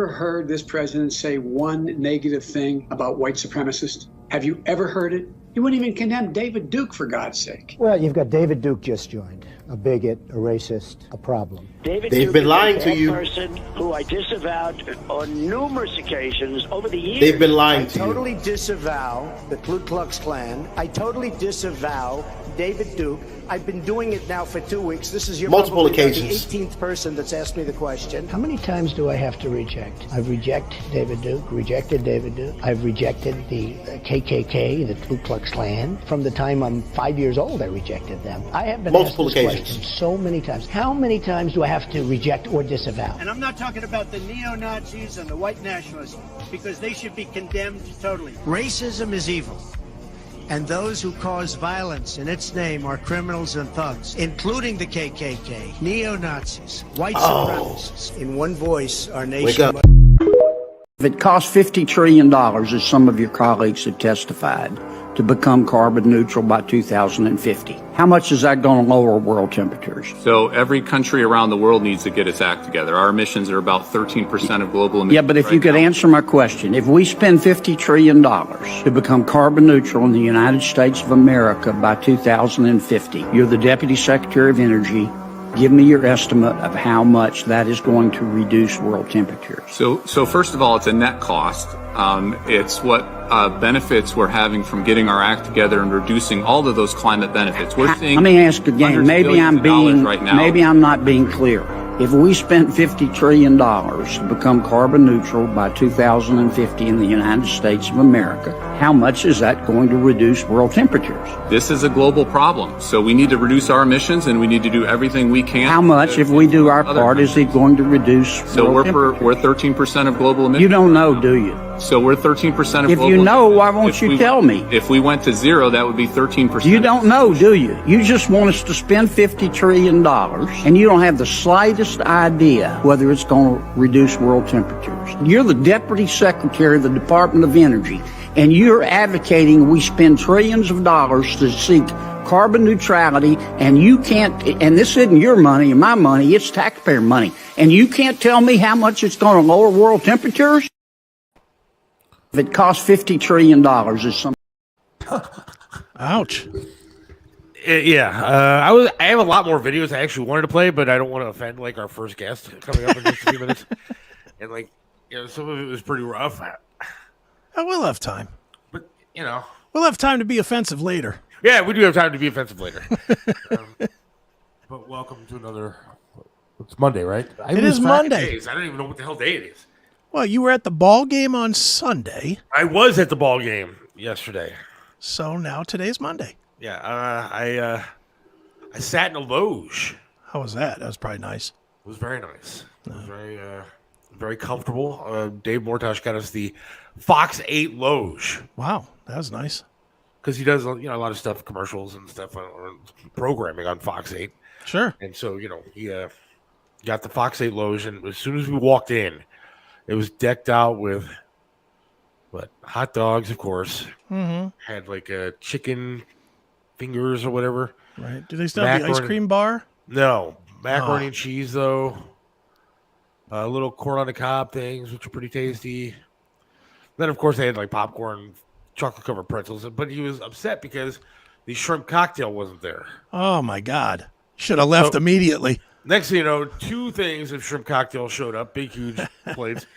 ever heard this president say one negative thing about white supremacists? Have you ever heard it? He wouldn't even condemn David Duke, for God's sake. Well, you've got David Duke just joined. A bigot, a racist, a problem. They've been lying to you. Person who I disavowed on numerous occasions over the years. They've been lying to you. I totally disavow the Ku Klux Klan. I totally disavow David Duke. I've been doing it now for 2 weeks. This is multiple occasions. The 18th person that's asked me the question. How many times do I have to reject? I've rejected David Duke, rejected David Duke. I've rejected the KKK, the Ku Klux Klan. From the time I'm 5 years old, I rejected them. I have been multiple asked this occasions. question so many times. How many times do I have to reject or disavow? And I'm not talking about the neo-Nazis and the white nationalists, because they should be condemned totally. Racism is evil. And those who cause violence in its name are criminals and thugs, including the KKK, neo-Nazis, white supremacists. In one voice, our nation... Wake up. If it costs $50 trillion, as some of your colleagues have testified, to become carbon neutral by 2050, how much is that going to lower world temperatures? So every country around the world needs to get its act together. Our emissions are about 13% of global emissions. Yeah, but if you could answer my question, if we spend $50 trillion to become carbon neutral in the United States of America by 2050, you're the Deputy Secretary of Energy. Give me your estimate of how much that is going to reduce world temperatures. So first of all, it's a net cost. It's what benefits we're having from getting our act together and reducing all of those climate benefits. We're seeing. Let me ask again. Maybe I'm not being clear. If we spent $50 trillion to become carbon neutral by 2050 in the United States of America, how much is that going to reduce world temperatures? This is a global problem, so we need to reduce our emissions and we need to do everything we can. How much, if we do our part, is it going to reduce world temperatures? We're 13% of global emissions. You don't know, do you? So we're 13% of global emissions. If you know, why won't you tell me? If we went to zero, that would be 13%. You don't know, do you? You just want us to spend $50 trillion, and you don't have the slightest idea whether it's going to reduce world temperatures. You're the Deputy Secretary of the Department of Energy, and you're advocating we spend trillions of dollars to seek carbon neutrality, and you can't, and this isn't your money and my money, it's taxpayer money, and you can't tell me how much it's going to lower world temperatures? If it costs $50 trillion, is some. Ouch. Yeah, I have a lot more videos I actually wanted to play, but I don't want to offend like our first guest coming up in just a few minutes. And like, some of it was pretty rough. We'll have time. But we'll have time to be offensive later. Yeah, we do have time to be offensive later. But welcome to another. It's Monday, right? It is Monday. I don't even know what the hell day it is. Well, you were at the ball game on Sunday. I was at the ball game yesterday. So now today's Monday. Yeah, I sat in a loge. How was that? That was probably nice. It was very nice. It was very comfortable. Dave Mortosh got us the Fox 8 loge. Wow, that was nice. Because he does a lot of stuff, commercials and stuff, on programming on Fox 8. Sure. And so he got the Fox 8 loge, and as soon as we walked in, it was decked out with hot dogs, of course. Mm-hmm. Had like chicken fingers or whatever. Right. Do they still have the ice cream bar? No. Macaroni and cheese, though. Little corn on the cob things, which are pretty tasty. Then, of course, they had like popcorn, chocolate-covered pretzels. But he was upset because the shrimp cocktail wasn't there. Oh, my God. Should have left immediately. Next thing you know, 2 things of shrimp cocktail showed up, big, huge plates.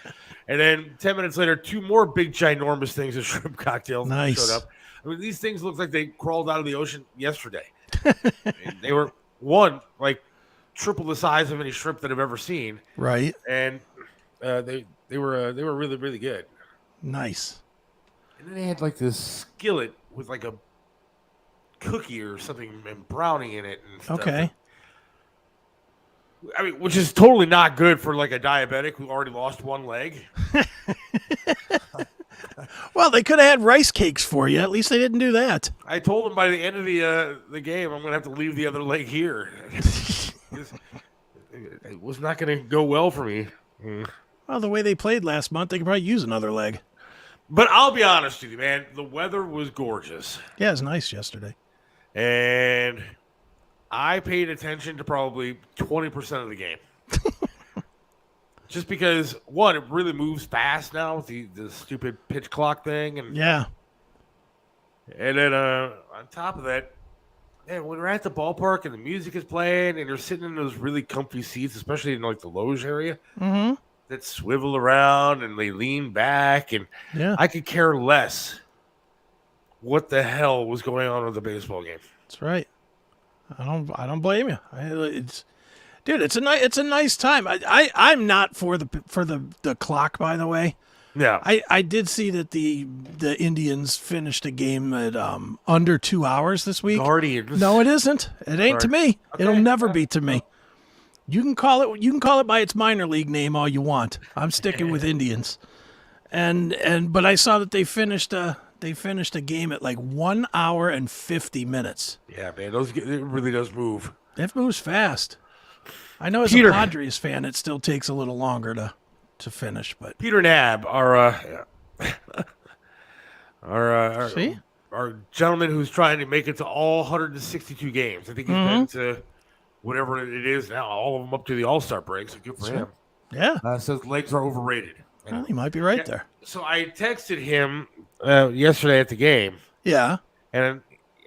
And then 10 minutes later, 2 more big, ginormous things of shrimp cocktail showed up. I mean, these things looked like they crawled out of the ocean yesterday. They were, one, like triple the size of any shrimp that I've ever seen. Right. And they were really, really good. Nice. And then they had like this skillet with like a cookie or something and brownie in it and stuff. Okay. I mean, which is totally not good for like a diabetic who already lost one leg. Well, they could have had rice cakes for you. At least they didn't do that. I told them by the end of the game, I'm going to have to leave the other leg here. It was not going to go well for me. Well, the way they played last month, they could probably use another leg. But I'll be honest with you, man. The weather was gorgeous. Yeah, it was nice yesterday. And I paid attention to probably 20% of the game. Just because, one, it really moves fast now with the stupid pitch clock thing. And yeah. And then on top of that, man, when we're at the ballpark and the music is playing and you're sitting in those really comfy seats, especially in like the loge area, that swivel around and they lean back, and I could care less what the hell was going on with the baseball game. That's right. I don't blame you. It's a nice time. I'm not for the clock, by the way. Yeah. I did see that the Indians finished a game at under 2 hours this week. Guardians. No, it isn't. It ain't to me. Okay. It'll never be to me. You can call it by its minor league name all you want. I'm sticking with Indians. But I saw that they finished a game at like 1 hour and 50 minutes. Yeah, man, it really does move. It moves fast. I know as a Padres fan, it still takes a little longer to finish, but Peter Knabb, our gentleman who's trying to make it to all 162 games. I think he's been to whatever it is now, all of them up to the All-Star break. So good for him. Yeah. Says legs are overrated. Well, he might be right there. So I texted him yesterday at the game. Yeah. And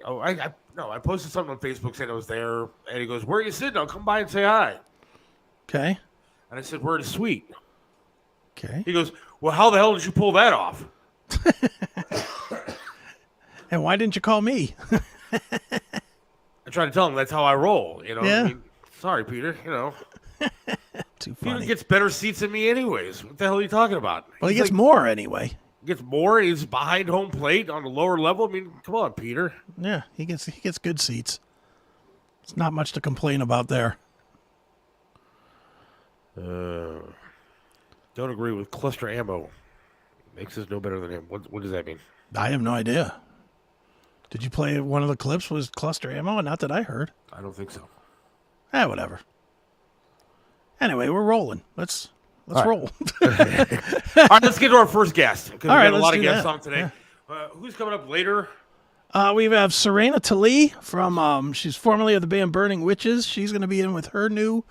I posted something on Facebook saying I was there, and he goes, "Where are you sitting? I'll come by and say hi." Okay. And I said, "We're in a suite." Okay. He goes, "Well, how the hell did you pull that off?" And why didn't you call me? I tried to tell him that's how I roll. You know. Yeah. I mean, sorry, Peter. You know. Too funny. Peter gets better seats than me, anyways. What the hell are you talking about? Well, he gets more anyway. Gets more. He's behind home plate on the lower level. I mean, come on, Peter. Yeah, he gets good seats. It's not much to complain about there. Don't agree with cluster ammo. Makes us no better than him. What does that mean? I have no idea. Did you play one of the clips was cluster ammo? Not that I heard. I don't think so. Whatever. Anyway, we're rolling. Let's roll. All right, let's get to our first guest. Because we got a lot of guests on today. Yeah. Who's coming up later? We have Serena Talley from, she's formerly of the band Burning Witches. She's going to be in with her new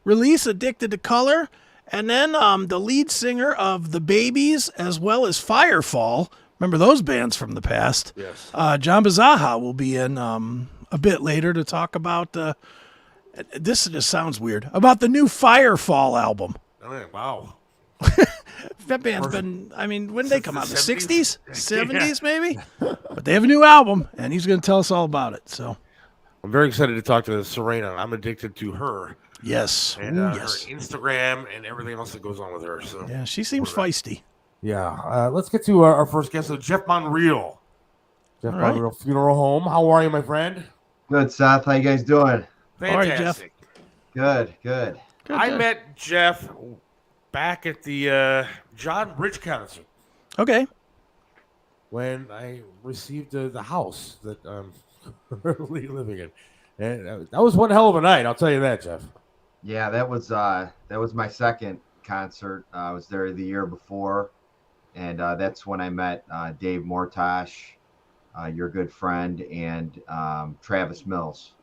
release, Addicted to Color. And then the lead singer of The Babies, as well as Firefall. Remember those bands from the past? Yes. John Bisaha will be in a bit later to talk about, this just sounds weird, about the new Firefall album. Oh, wow. That band's been, when did they come out? The 60s? 70s, maybe? But they have a new album, and he's going to tell us all about it. So I'm very excited to talk to Serena. I'm addicted to her. Yes. And her Instagram and everything else that goes on with her. So yeah, she seems feisty. Yeah. Let's get to our first guest, so Jeff Monreal. Jeff Monreal Funeral Home. How are you, my friend? Good, Seth. How you guys doing? Fantastic. Good. I met Jeff back at the John Rich concert. Okay. When I received the house that I'm currently living in. And that was one hell of a night, I'll tell you that, Jeff. Yeah, that was my second concert. I was there the year before, and that's when I met Dave Mortosh, your good friend, and Travis Mills.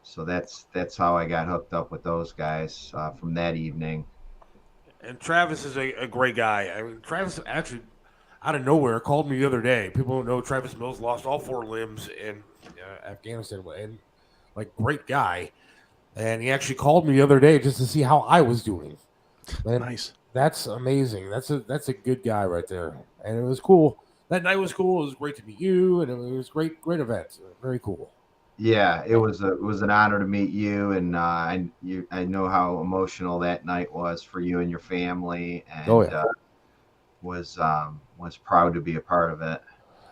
So that's how I got hooked up with those guys from that evening. And Travis is a great guy. Travis actually, out of nowhere, called me the other day. People don't know Travis Mills lost all 4 limbs in Afghanistan, and great guy. And he actually called me the other day just to see how I was doing. And nice. That's amazing. That's a good guy right there. And it was cool. That night was cool. It was great to meet you, and it was great event. Very cool. Yeah, it was an honor to meet you, and I know how emotional that night was for you and your family, and was proud to be a part of it.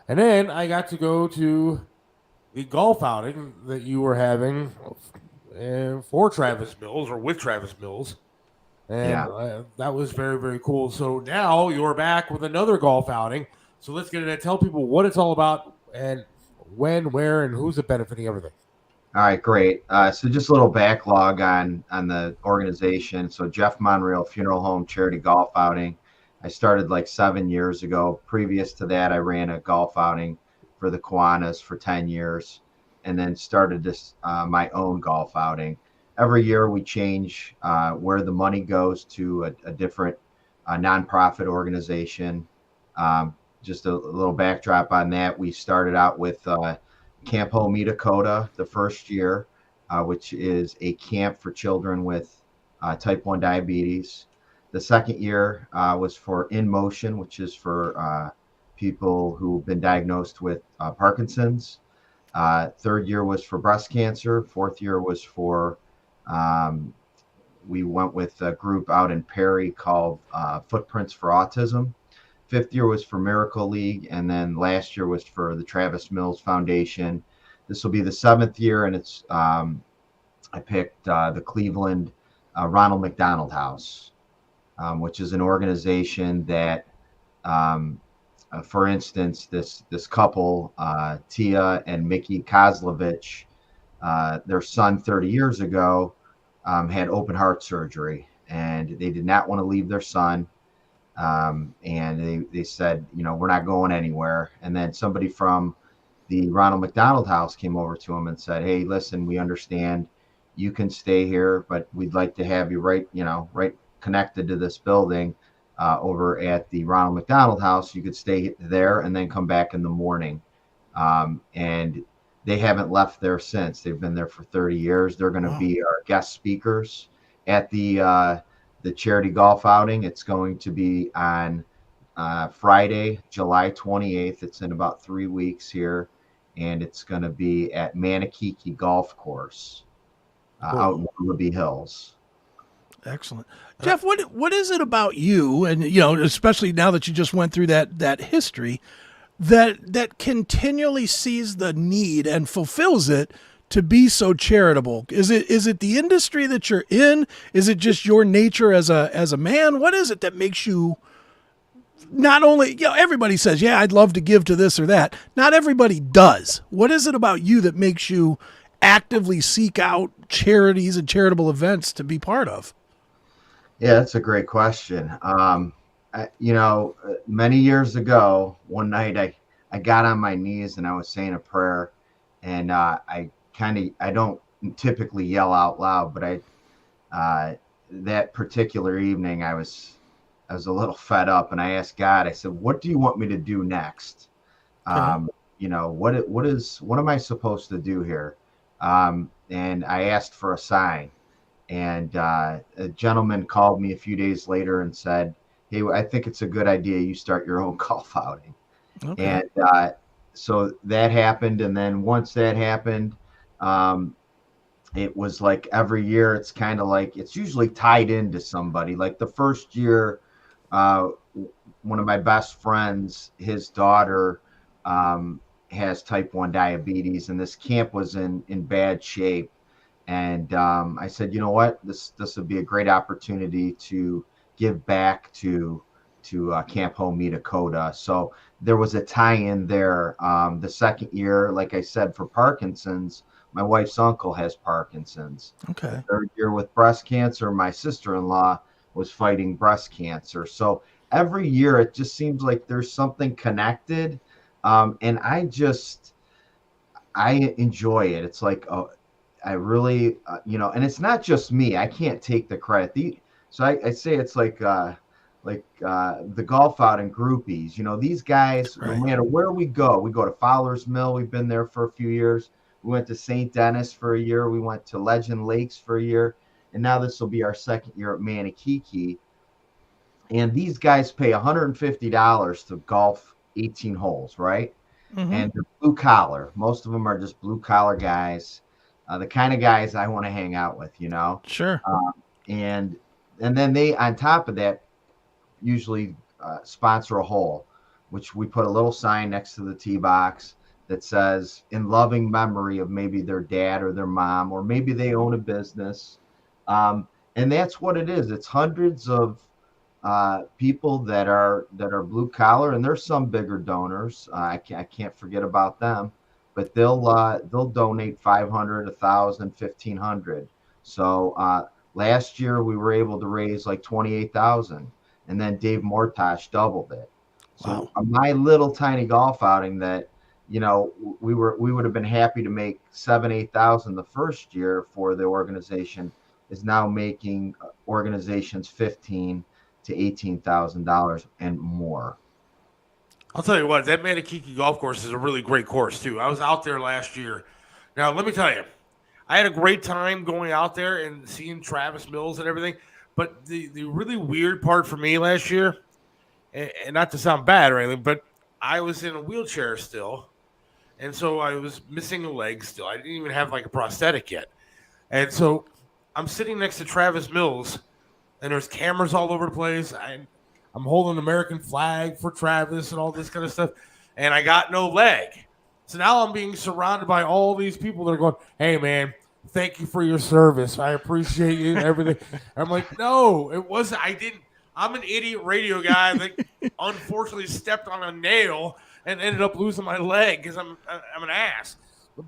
And then I got to go to the golf outing that you were having for Travis Mills, or with Travis Mills, and that was very, very cool. So now you're back with another golf outing. So let's get into it. Tell people what it's all about and when, where, and who's it benefiting, everything. All right, great. So just a little backlog on the organization. So Jeff Monreal Funeral Home Charity Golf Outing. I started 7 years ago. Previous to that, I ran a golf outing for the Kiwanis for 10 years, and then started this my own golf outing. every year we change where the money goes to a different nonprofit organization. Just a little backdrop on that. We started out with Camp Home Dakota the first year, which is a camp for children with type 1 diabetes. The second year was for In Motion, which is for people who've been diagnosed with Parkinson's. Third year was for breast cancer. Fourth year was for, we went with a group out in Perry called Footprints for Autism. Fifth year was for Miracle League. And then last year was for the Travis Mills Foundation. This will be the 7th year, and it's, I picked the Cleveland Ronald McDonald House, which is an organization that, for instance, this couple, Tia and Mickey Kozlovich, their son 30 years ago had open heart surgery, and they did not want to leave their son. And they said, we're not going anywhere. And then somebody from the Ronald McDonald House came over to him and said, hey, listen, we understand you can stay here, but we'd like to have you right connected to this building over at the Ronald McDonald House. You could stay there and then come back in the morning. And they haven't left there since. They've been there for 30 years. They're going to be our guest speakers at the charity golf outing. It's going to be on Friday, July 28th. It's in about 3 weeks here. And it's going to be at Manakiki Golf Course out in Willoughby Hills. Excellent. Jeff, what is it about you, and especially now that you just went through that history, that continually sees the need and fulfills it to be so charitable? Is it the industry that you're in? Is it just your nature as a man? What is it that makes you not only, everybody says, yeah, I'd love to give to this or that. Not everybody does. What is it about you that makes you actively seek out charities and charitable events to be part of? Yeah, that's a great question. Many years ago, one night I got on my knees and I was saying a prayer, and I don't typically yell out loud, but that particular evening I was a little fed up, and I asked God, I said, what do you want me to do next? Okay. What am I supposed to do here? And I asked for a sign, and a gentleman called me a few days later and said, hey, I think it's a good idea you start your own golf outing. Okay. And so that happened. And then once that happened, it was like every year, it's kind of like, it's usually tied into somebody. Like the first year, one of my best friends, his daughter has type 1 diabetes, and this camp was in bad shape. And I said, you know what, this would be a great opportunity to give back to Camp Home Dakota. So there was a tie-in there. The second year, like I said, for Parkinson's, my wife's uncle has Parkinson's. Okay. The third year with breast cancer, my sister-in-law was fighting breast cancer. So every year it just seems like there's something connected. And I enjoy it. It's like, I really, and it's not just me. I can't take the credit. So I say it's like the golf outing groupies. These guys, right, no matter where we go to Fowler's Mill. We've been there for a few years. We went to St. Denis for a year. We went to Legend Lakes for a year. And now this will be our second year at Manakiki. And these guys pay $150 to golf 18 holes, right? Mm-hmm. And they're blue collar. Most of them are just blue collar guys, the kind of guys I want to hang out with, Sure. And then they, on top of that, usually sponsor a hole, which we put a little sign next to the tee box that says, in loving memory of maybe their dad or their mom, or maybe they own a business. And that's what it is. It's hundreds of people that are blue collar, and there's some bigger donors. I can't forget about them, but they'll donate 500, 1,000, 1,500. So last year we were able to raise like 28,000, and then Dave Mortosh doubled it. So wow. My little tiny golf outing that we would have been happy to make $7,000-8,000 the first year for the organization, is now making organizations $15,000 to $18,000 and more. I'll tell you what, that Manakiki golf course is a really great course too. I was out there last year. Now, let me tell you, I had a great time going out there and seeing Travis Mills and everything. But the really weird part for me last year, and not to sound bad or anything, but I was in a wheelchair still. And so I was missing a leg still. I didn't even have like a prosthetic yet. And so I'm sitting next to Travis Mills, and there's cameras all over the place. I'm holding an American flag for Travis and all this kind of stuff, and I got no leg. So now I'm being surrounded by all these people that are going, hey, man, thank you for your service. I appreciate you and everything. I'm like, no, it wasn't. I'm an idiot radio guy that unfortunately stepped on a nail and ended up losing my leg because I'm an ass.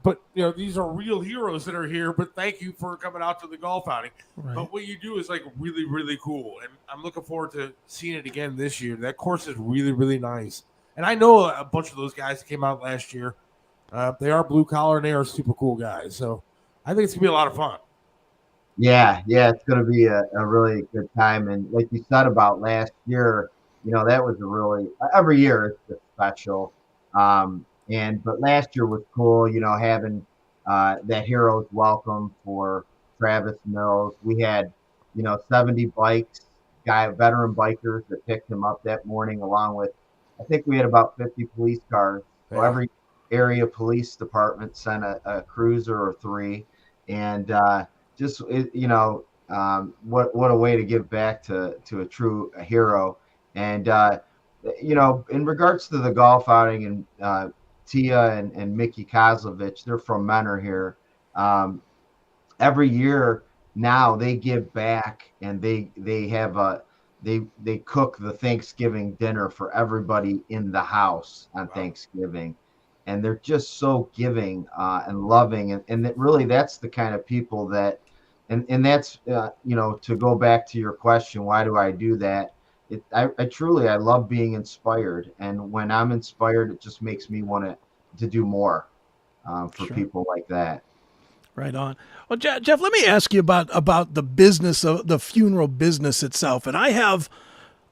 But, these are real heroes that are here, but thank you for coming out to the golf outing. Right. But what you do is, like, really, really cool, and I'm looking forward to seeing it again this year. That course is really, really nice. And I know a bunch of those guys that came out last year. They are blue-collar, and they are super cool guys. So I think it's going to be a lot of fun. Yeah, it's going to be a really good time. And like you said about last year, that was every year it's just special. But last year was cool, having that hero's welcome for Travis Mills. We had, 70 veteran bikers that picked him up that morning, along with, I think we had about 50 police cars. So every area police department sent a cruiser or 3. And what a way to give back to a true hero. And, in regards to the golf outing, and Tia and Mickey Kozlovich, they're from Menor here. Every year now they give back, and they cook the Thanksgiving dinner for everybody in the house on Thanksgiving, and they're just so giving and loving, and really that's the kind of people that, and that's to go back to your question, why do I do that? I truly love being inspired, and when I'm inspired, it just makes me want to do more for people like that. Right on. Well, Jeff, let me ask you about the business of the funeral business itself, and I have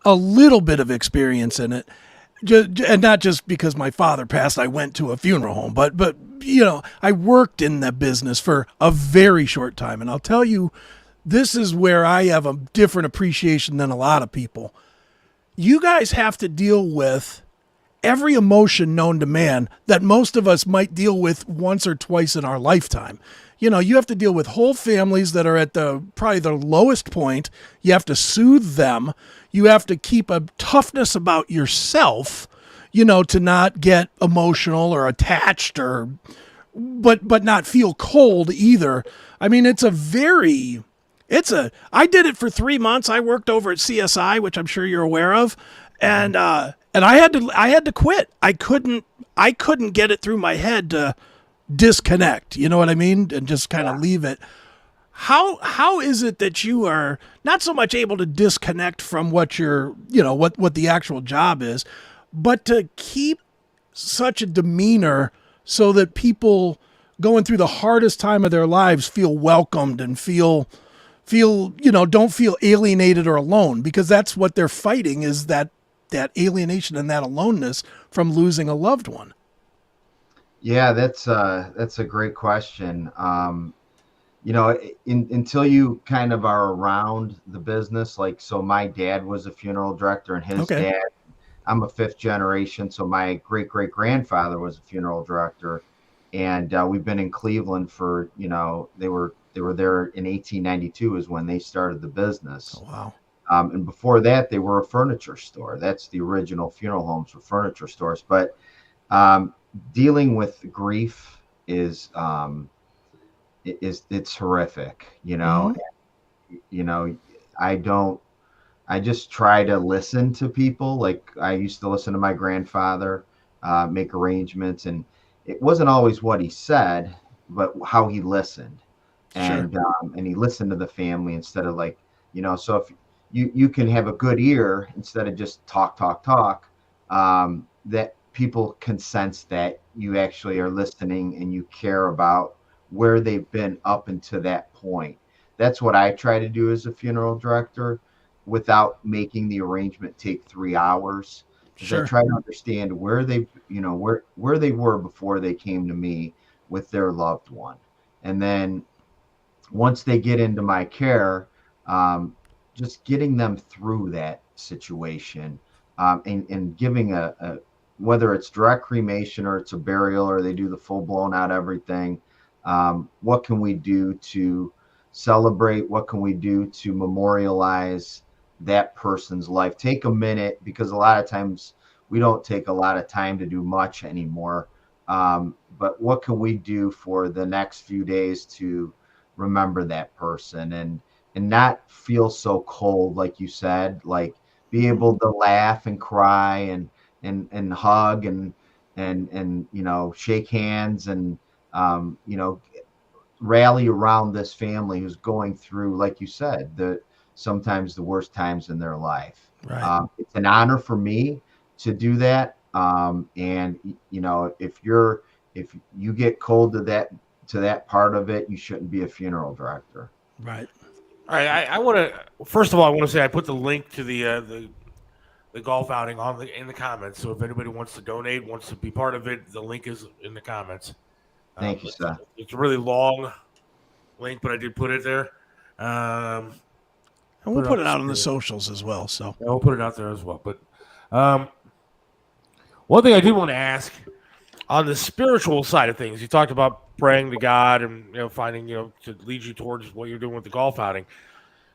a little bit of experience in it, and not just because my father passed. I went to a funeral home, but I worked in that business for a very short time, and I'll tell you, this is where I have a different appreciation than a lot of people. You guys have to deal with every emotion known to man that most of us might deal with once or twice in our lifetime. You have to deal with whole families that are at probably the lowest point. You have to soothe them. You have to keep a toughness about yourself, to not get emotional or attached but not feel cold either. I mean, I did it for 3 months. I worked over at CSI, which I'm sure you're aware of. And I had to quit. I couldn't get it through my head to disconnect. You know what I mean? And just kind of leave it. How is it that you are not so much able to disconnect from what what the actual job is, but to keep such a demeanor so that people going through the hardest time of their lives feel welcomed and don't feel alienated or alone, because that's what they're fighting, is that alienation and that aloneness from losing a loved one. Yeah, that's a great question. Until you kind of are around the business, so my dad was a funeral director, and his dad, I'm a 5th generation. So my great-great-grandfather was a funeral director, and we've been in Cleveland for, they were there in 1892 is when they started the business. Oh, wow. And before that, they were a furniture store. That's the original funeral homes were furniture stores. But dealing with grief is it's horrific. I just try to listen to people. Like I used to listen to my grandfather, make arrangements, and it wasn't always what he said, but how he listened. And and he listened to the family instead of so if you can have a good ear instead of just talk, that people can sense that you actually are listening and you care about where they've been up until that point. That's what I try to do as a funeral director, without making the arrangement take 3 hours. Sure. I try to understand where they, where they were before they came to me with their loved one. And then once they get into my care, just getting them through that situation, and giving whether it's direct cremation or it's a burial or they do the full blown out everything. What can we do to celebrate? What can we do to memorialize that person's life? Take a minute, because a lot of times we don't take a lot of time to do much anymore. But what can we do for the next few days to remember that person and not feel so cold, like you said, like be able to laugh and cry and hug and shake hands and rally around this family who's going through, like you said, sometimes the worst times in their life. Right. It's an honor for me to do that. And if you get cold to that part of it, you shouldn't be a funeral director. Right. All right. I want to, first of all, I want to say I put the link to the golf outing in the comments. So if anybody wants to donate, wants to be part of it, the link is in the comments. Thank you, Seth. It's a really long link, but I did put it there. And we'll put it out on the socials as well. So yeah, we'll put it out there as well. But one thing I did want to ask, on the spiritual side of things, you talked about praying to God and finding to lead you towards what you're doing with the golf outing.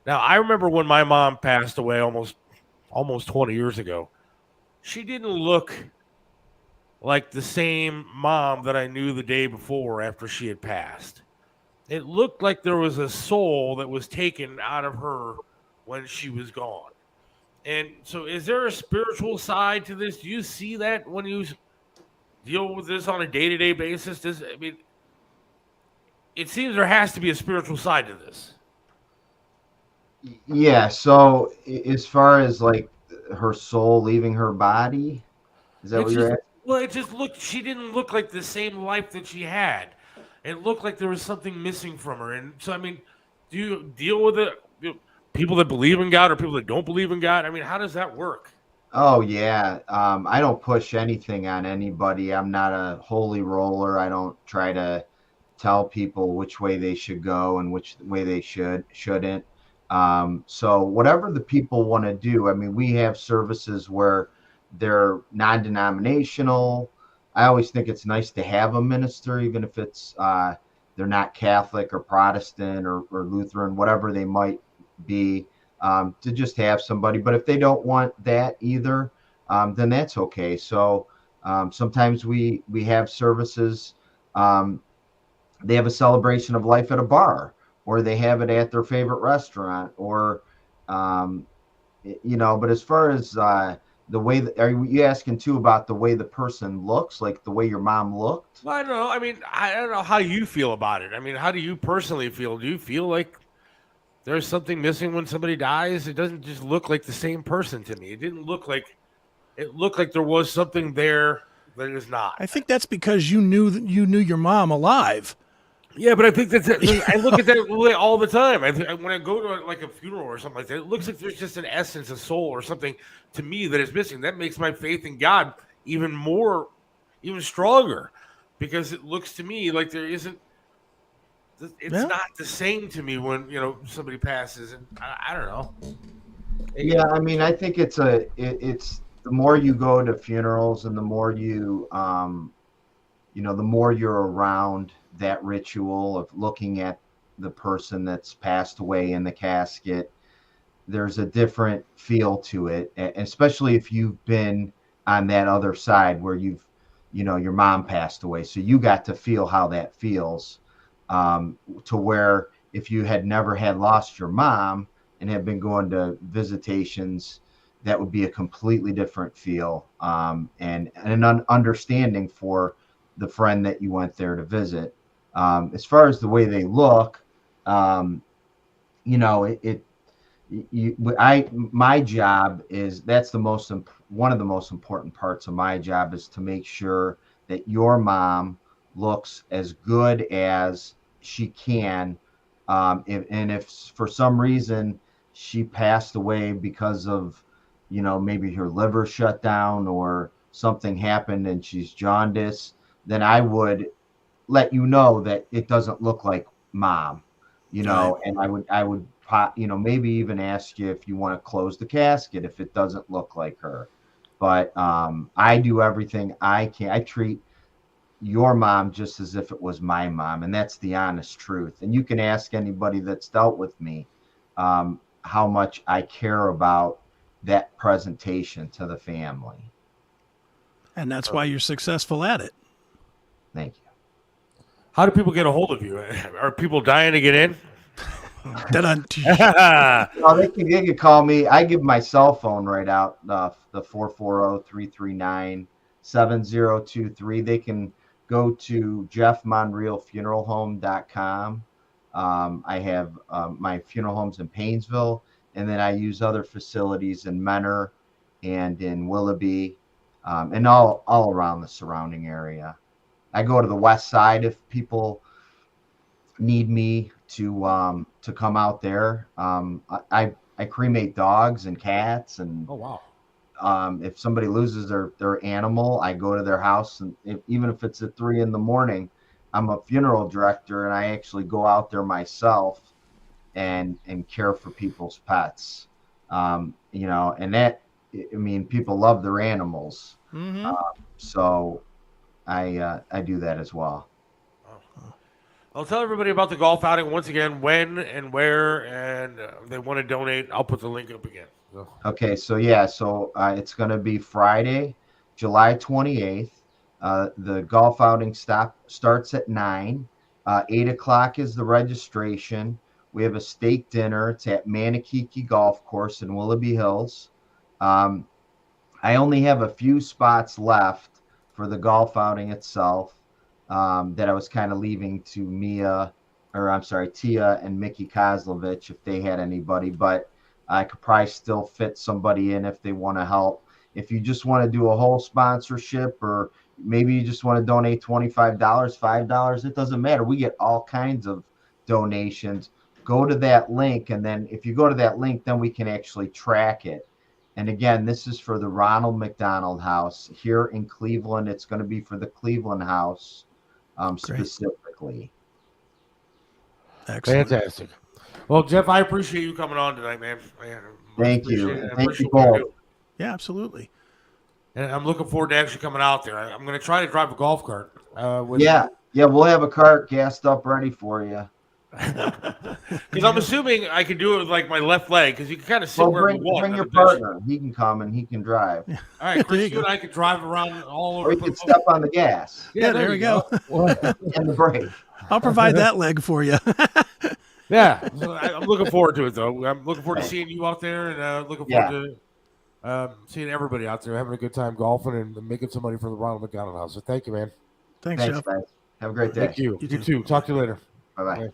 Now, I remember when my mom passed away almost 20 years ago. She didn't look like the same mom that I knew the day before after she had passed. It looked like there was a soul that was taken out of her when she was gone. And so is there a spiritual side to this? Do you see that when you deal with this on a day-to-day basis? It seems there has to be a spiritual side to this. Yeah. So as far as like her soul leaving her body, is that what you're asking? Well, it just looked, she didn't look like the same life that she had. It looked like there was something missing from her. And so, do you deal with it? People that believe in God or people that don't believe in God? How does that work? Oh, yeah. I don't push anything on anybody. I'm not a holy roller. I don't try to tell people which way they should go and which way they shouldn't. So whatever the people want to do, we have services where they're non-denominational. I always think it's nice to have a minister, even if it's they're not Catholic or Protestant or Lutheran, whatever they might be, to just have somebody. But if they don't want that either, then that's okay. So sometimes we have services. They have a celebration of life at a bar, or they have it at their favorite restaurant, or But as far as the way are you asking too about the way the person looks, like the way your mom looked? Well, I don't know. I don't know how you feel about it. How do you personally feel? Do you feel like there's something missing when somebody dies? It doesn't just look like the same person to me. It looked like there was something there that is not. I think that's because you knew your mom alive. Yeah, but I think that's I look at that way all the time. When I go to like a funeral or something like that, it looks like there's just an essence, a soul, or something to me that is missing. That makes my faith in God even stronger, because it looks to me like there isn't. It's not the same to me when somebody passes, and I don't know. Yeah, I think it's the more you go to funerals and the more you the more you're around that ritual of looking at the person that's passed away in the casket, there's a different feel to it, especially if you've been on that other side where your mom passed away, so you got to feel how that feels, to where if you had never had lost your mom and had been going to visitations, that would be a completely different feel, and an understanding for the friend that you went there to visit. As far as the way they look, my job is one of the most important parts of my job is to make sure that your mom looks as good as she can. If for some reason she passed away because of, maybe her liver shut down or something happened and she's jaundiced, then I would let you know that it doesn't look like mom, Right. and I would maybe even ask you if you want to close the casket if it doesn't look like her. But I do everything I can. I treat your mom just as if it was my mom, and that's the honest truth. And you can ask anybody that's dealt with me how much I care about that presentation to the family. And that's why you're successful at it. Thank you. How do people get a hold of you? Are people dying to get in? Well, they can call me. I give my cell phone right out, the 440-339-7023. They can go to jeffmonrealfuneralhome.com. I have my funeral homes in Painesville, and then I use other facilities in Menor and in Willoughby, and all around the surrounding area. I go to the west side if people need me to come out there. I cremate dogs and cats, and oh wow. If somebody loses their animal, I go to their house, and even if it's at 3 a.m, I'm a funeral director, and I actually go out there myself and care for people's pets. And that, people love their animals. Mm-hmm. So I do that as well. I'll tell everybody about the golf outing once again, when and where, and if they want to donate, I'll put the link up again. So. Okay, so it's going to be Friday, July 28th. The golf outing starts at 9. 8 o'clock is the registration. We have a steak dinner. It's at Manakiki Golf Course in Willoughby Hills. I only have a few spots left for the golf outing itself. That I was kind of leaving to Tia and Mickey Kozlovich if they had anybody, but I could probably still fit somebody in if they want to help. If you just want to do a whole sponsorship, or maybe you just want to donate $25, $5, it doesn't matter. We get all kinds of donations. Go to that link, and then if you go to that link, then we can actually track it. And again, this is for the Ronald McDonald House here in Cleveland. It's going to be for the Cleveland House. Specifically. Excellent. Fantastic. Well, Jeff, I appreciate you coming on tonight, man. Thank you. Thank you both. Yeah, absolutely. And I'm looking forward to actually coming out there. I'm going to try to drive a golf cart. We'll have a cart gassed up ready for you. Because I'm assuming I can do it with like my left leg, because you can kind of sit where you want. Bring your partner. He can come and he can drive. All right, Chris, you and I can drive around all over. Or you can step on the gas. Yeah, there we go. And the brake. I'll provide that leg for you. Yeah, I'm looking forward to it, though. I'm looking forward to seeing you out there, and looking forward to seeing everybody out there having a good time golfing and making some money for the Ronald McDonald House. So thank you, man. Thanks, Jeff. Guys. Have a great day. Thank you. You too. Talk to you later. Bye-bye.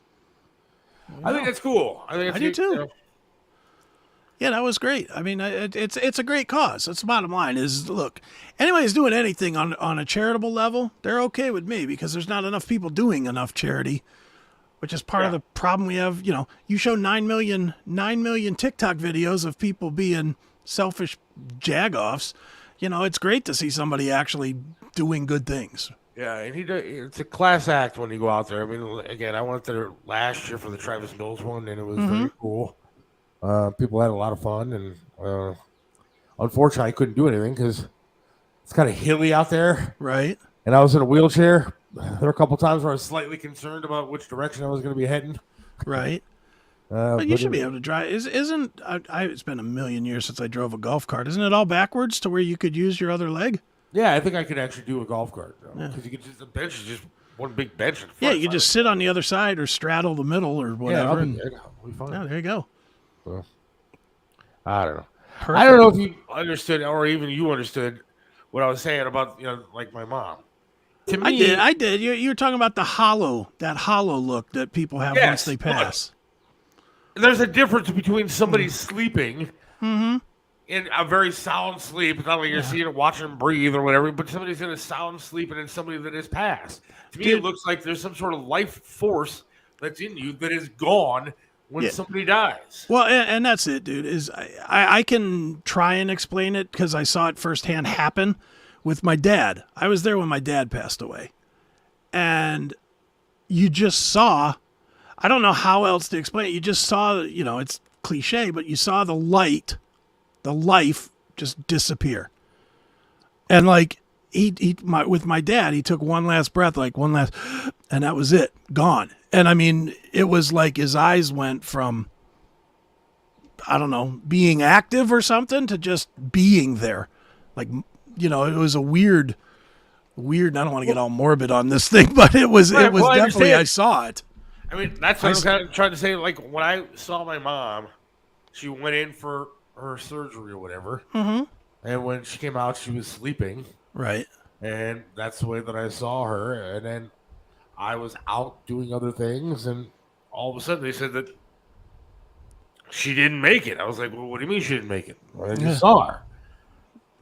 I think that's cool. I do too. Yeah, that was great. I mean, it's a great cause. That's the bottom line. Is look, anybody's doing anything on a charitable level, they're okay with me, because there's not enough people doing enough charity, which is part of the problem we have. You show 9 million TikTok videos of people being selfish jagoffs. It's great to see somebody actually doing good things. Yeah, and it's a class act when you go out there. I mean, again, I went there last year for the Travis Mills one, and it was very cool. People had a lot of fun, and unfortunately, I couldn't do anything because it's kind of hilly out there. Right. And I was in a wheelchair. There were a couple times where I was slightly concerned about which direction I was going to be heading. Right. But you should be able to drive. It's been a million years since I drove a golf cart. Isn't it all backwards to where you could use your other leg? Yeah, I think I could actually do a golf cart. Because the bench is just one big bench. Yeah, you just sit on the other side or straddle the middle or whatever. Yeah, it'll be fun. Yeah, there you go. So, I don't know. Perfect. I don't know if you understood, or even you understood what I was saying about, like my mom. To me, I did. You were talking about that hollow look that people have once they pass. there's a difference between somebody sleeping in a very sound sleep. It's not like you're seeing it, watching them breathe or whatever, but somebody's in a sound sleep and then somebody that is passed. To me, it looks like there's some sort of life force that's in you that is gone when somebody dies. Well, and that's it, dude. Is I can try and explain it because I saw it firsthand happen with my dad. I was there when my dad passed away. And you just saw, I don't know how else to explain it. You just saw, it's cliche, but you saw the life just disappear. And like with my dad, he took one last breath, and that was it, gone. And I mean, it was like his eyes went from, I don't know, being active or something to just being there. Like, it was a weird, I don't want to get all morbid on this thing, but it was definitely, I saw it. I mean, that's what I'm kind of trying to say. Like, when I saw my mom, she went in for her surgery or whatever. Mm-hmm. And when she came out, she was sleeping. Right. And that's the way that I saw her. And then I was out doing other things, and all of a sudden they said that she didn't make it. I was like, well, what do you mean she didn't make it? Well, I just saw her.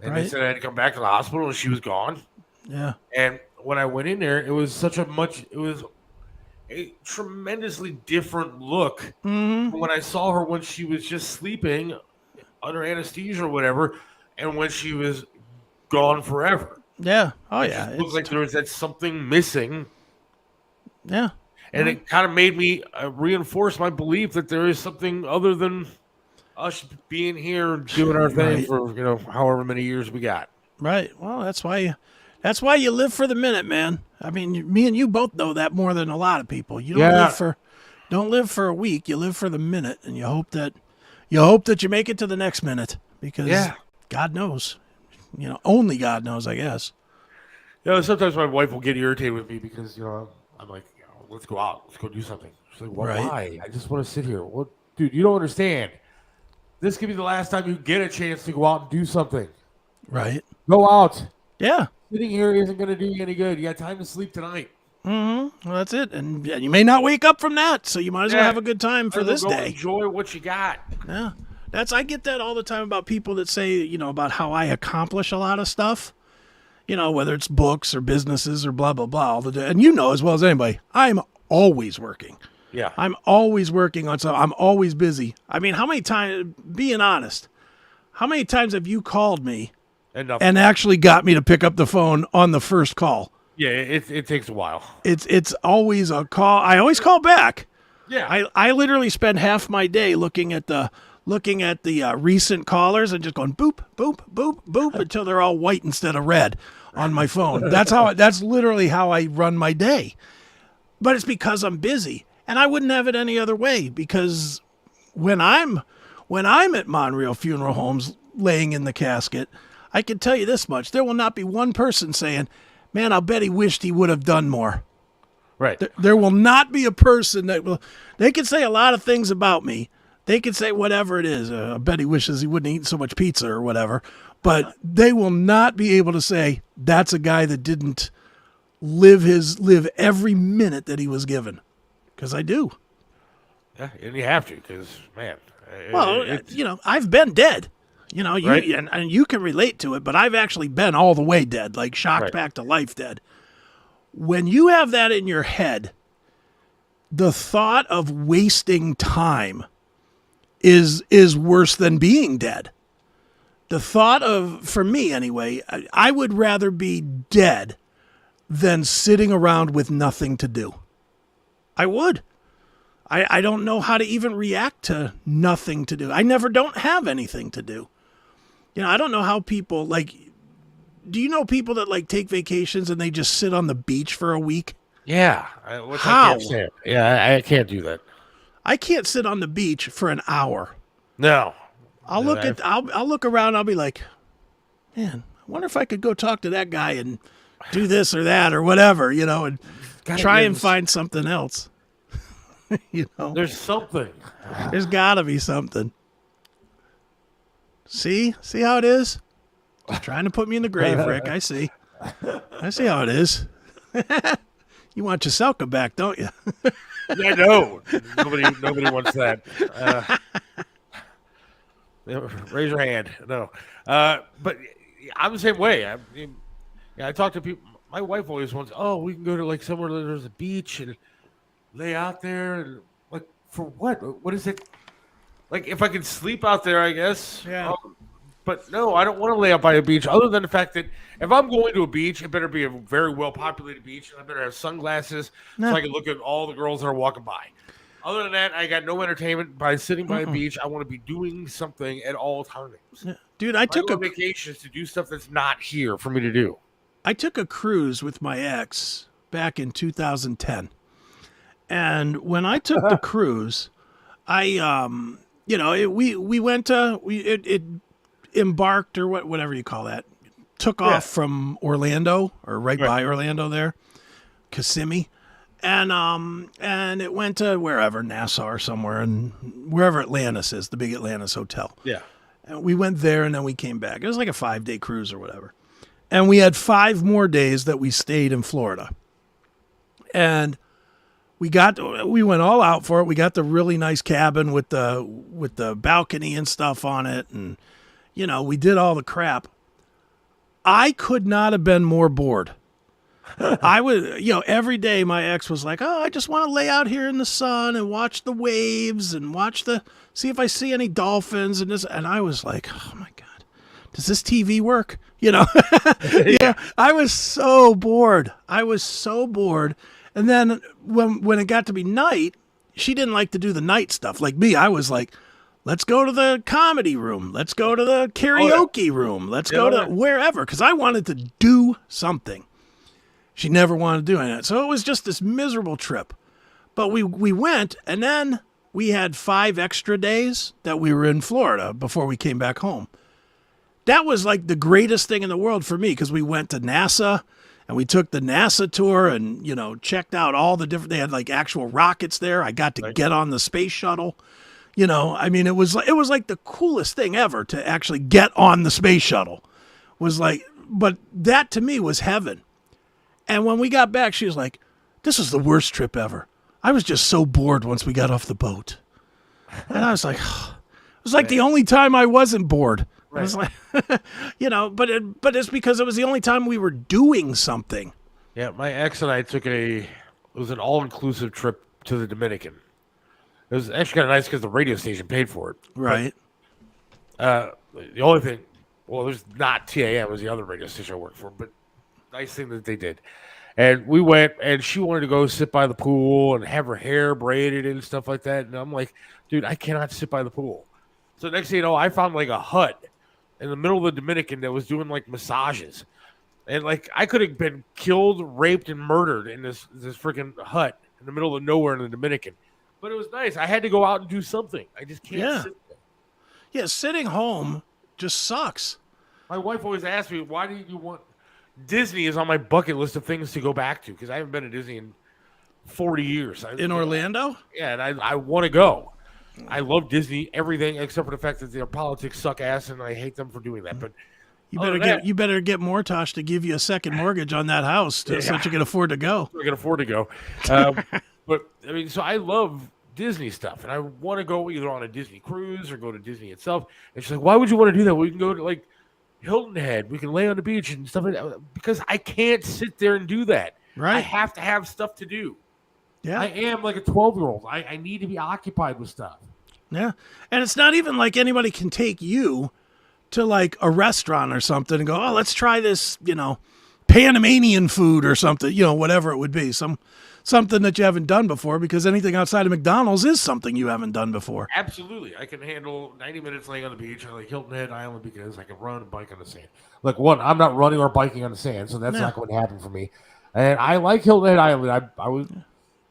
And they said I had to come back to the hospital, and she was gone. Yeah. And when I went in there, it was a tremendously different look when I saw her when she was just sleeping under anesthesia or whatever, and when she was gone forever. Yeah. Oh, yeah. It looks like there was something missing. Yeah. And it kind of made me reinforce my belief that there is something other than us being here doing our thing for, however many years we got. Right. Well, that's why you live for the minute, man. I mean, me and you both know that more than a lot of people. You don't live for a week. You live for the minute, and you hope that you make it to the next minute, because God knows. Only God knows, I guess. Sometimes my wife will get irritated with me because, I'm like, let's go out. Let's go do something. She's like, why? I just want to sit here. Well, dude, you don't understand. This could be the last time you get a chance to go out and do something. Right. Go out. Yeah. Sitting here isn't going to do you any good. You got time to sleep tonight. Mm-hmm. Well, that's it. And you may not wake up from that, so you might as well have a good time for this day. Enjoy what you got. Yeah. I get that all the time about people that say, about how I accomplish a lot of stuff. Whether it's books or businesses or blah, blah, blah. And as well as anybody, I'm always working. Yeah. I'm always working on something. I'm always busy. I mean, how many times, being honest, how many times have you called me and actually got me to pick up the phone on the first call? Yeah, it takes a while. It's always a call. I always call back. Yeah. I literally spend half my day looking at the recent callers and just going boop, boop, boop, boop until they're all white instead of red on my phone. That's literally how I run my day. But it's because I'm busy, and I wouldn't have it any other way, because when I'm at Monreal Funeral Homes laying in the casket, I can tell you this much: there will not be one person saying, "Man, I'll bet he wished he would have done more." Right. There will not be a person that will. They can say a lot of things about me. They can say whatever it is. I bet he wishes he wouldn't eat so much pizza or whatever. But they will not be able to say that's a guy that didn't live every minute that he was given. Because I do. Yeah, and you have to, because, man. Well, I've been dead. And you can relate to it, but I've actually been all the way dead, like shocked back to life dead. When you have that in your head, the thought of wasting time is worse than being dead. The thought of, for me anyway, I would rather be dead than sitting around with nothing to do. I would. I don't know how to even react to nothing to do. I don't have anything to do. I don't know how people, do you know people that take vacations and they just sit on the beach for a week? Yeah. How? I can't do that. I can't sit on the beach for an hour. No. I'll look around. I'll be like, man, I wonder if I could go talk to that guy and do this or that or whatever, and try and find something else. There's something. There's gotta be something. See how it is? Just trying to put me in the grave, Rick. I see how it is. You want Chiselka back, don't you? Yeah, no. Nobody wants that. Raise your hand. No. But I'm the same way. I talk to people. My wife always wants, we can go to like somewhere where there's a beach and lay out there. And like, for what? What is it? Like, if I can sleep out there, I guess. Yeah. But no, I don't want to lay out by a beach, other than the fact that if I'm going to a beach, it better be a very well-populated beach, and I better have sunglasses so I can look at all the girls that are walking by. Other than that, I got no entertainment by sitting by a beach. I want to be doing something at all times. Yeah. Dude, I took a vacation to do stuff that's not here for me to do. I took a cruise with my ex back in 2010. And when I took the cruise, I we went to it embarked or whatever you call that. Took off from Orlando or right by Orlando there, Kissimmee. And it went to wherever, Nassau or somewhere, and wherever Atlantis is, the big Atlantis hotel. Yeah. And we went there and then we came back. It was like a 5-day cruise or whatever. And we had 5 more days that we stayed in Florida. And we went all out for it. We got the really nice cabin with the balcony and stuff on it. And, we did all the crap. I could not have been more bored. I would, every day my ex was like, I just want to lay out here in the sun and watch the waves and see if I see any dolphins and this. And I was like, oh my God, does this TV work? Yeah, I was so bored. And then when it got to be night, she didn't like to do the night stuff. Like me, I was like, let's go to the comedy room. Let's go to the karaoke room. Let's go to wherever. Because I wanted to do something. She never wanted to do any of that. So it was just this miserable trip. But we went, and then we had 5 extra days that we were in Florida before we came back home. That was like the greatest thing in the world for me because we went to NASA, and we took the NASA tour and, checked out all the different, they had like actual rockets there. I got to get on the space shuttle. It was like the coolest thing ever to actually get on the space shuttle. But that to me was heaven. And when we got back, she was like, this is the worst trip ever. I was just so bored once we got off the boat. And I was like, it was like the only time I wasn't bored. Right. I was like, but it's because it was the only time we were doing something. Yeah, my ex and I took it was an all-inclusive trip to the Dominican. It was actually kind of nice because the radio station paid for it. Right. But, the only thing, there's not TAM, it was the other radio station I worked for, but nice thing that they did. And we went, and she wanted to go sit by the pool and have her hair braided and stuff like that. And I'm like, dude, I cannot sit by the pool. So next thing you know, I found like a hut in the middle of the Dominican that was doing like massages. And like I could have been killed, raped, and murdered in this freaking hut in the middle of nowhere in the Dominican. But it was nice. I had to go out and do something. I just can't sit there. Yeah, sitting home just sucks. My wife always asks me, why do you want... Disney is on my bucket list of things to go back to because I haven't been to Disney in 40 years. In Orlando? Yeah, and I want to go. I love Disney, everything except for the fact that their politics suck ass, and I hate them for doing that. But you better get Mortosh to give you a second mortgage on that house so that you can afford to go. I can afford to go. But I mean, so I love Disney stuff, and I want to go either on a Disney cruise or go to Disney itself. And she's like, "Why would you want to do that? We can go to like Hilton Head. We can lay on the beach and stuff like that." Because I can't sit there and do that. Right. I have to have stuff to do. Yeah. I am like a 12-year-old. I need to be occupied with stuff. Yeah. And it's not even like anybody can take you to like a restaurant or something and go, oh, let's try this, Panamanian food or something, whatever it would be. Something that you haven't done before, because anything outside of McDonald's is something you haven't done before. Absolutely. I can handle 90 minutes laying on the beach. I like Hilton Head Island because I can run and bike on the sand. Look, I'm not running or biking on the sand, so that's not going to happen for me. And I like Hilton Head Island.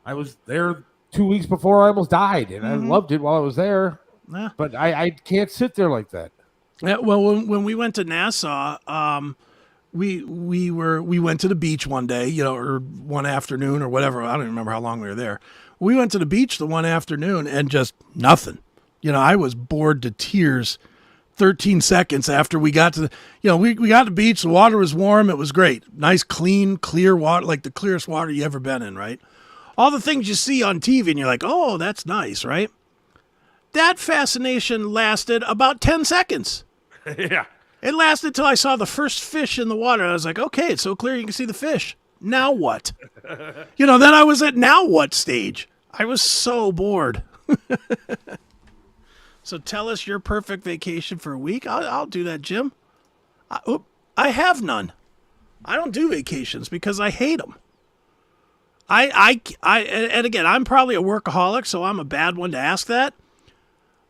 I was there 2 weeks before I almost died, and I loved it while I was there. Yeah. But I can't sit there like that. Yeah, well, when we went to Nassau, we went to the beach one day, or one afternoon or whatever. I don't even remember how long we were there. We went to the beach the one afternoon and just nothing. I was bored to tears 13 seconds after we got to the, we got to the beach. The water was warm. It was great. Nice, clean, clear water, like the clearest water you ever been in, right? All the things you see on TV and you're like, oh, that's nice, right? That fascination lasted about 10 seconds. Yeah. It lasted till I saw the first fish in the water. I was like, okay, it's so clear you can see the fish. Now what? Then I was at now what stage. I was so bored. So tell us your perfect vacation for a week. I'll do that, Jim. I have none. I don't do vacations because I hate them. And again, I'm probably a workaholic, so I'm a bad one to ask that.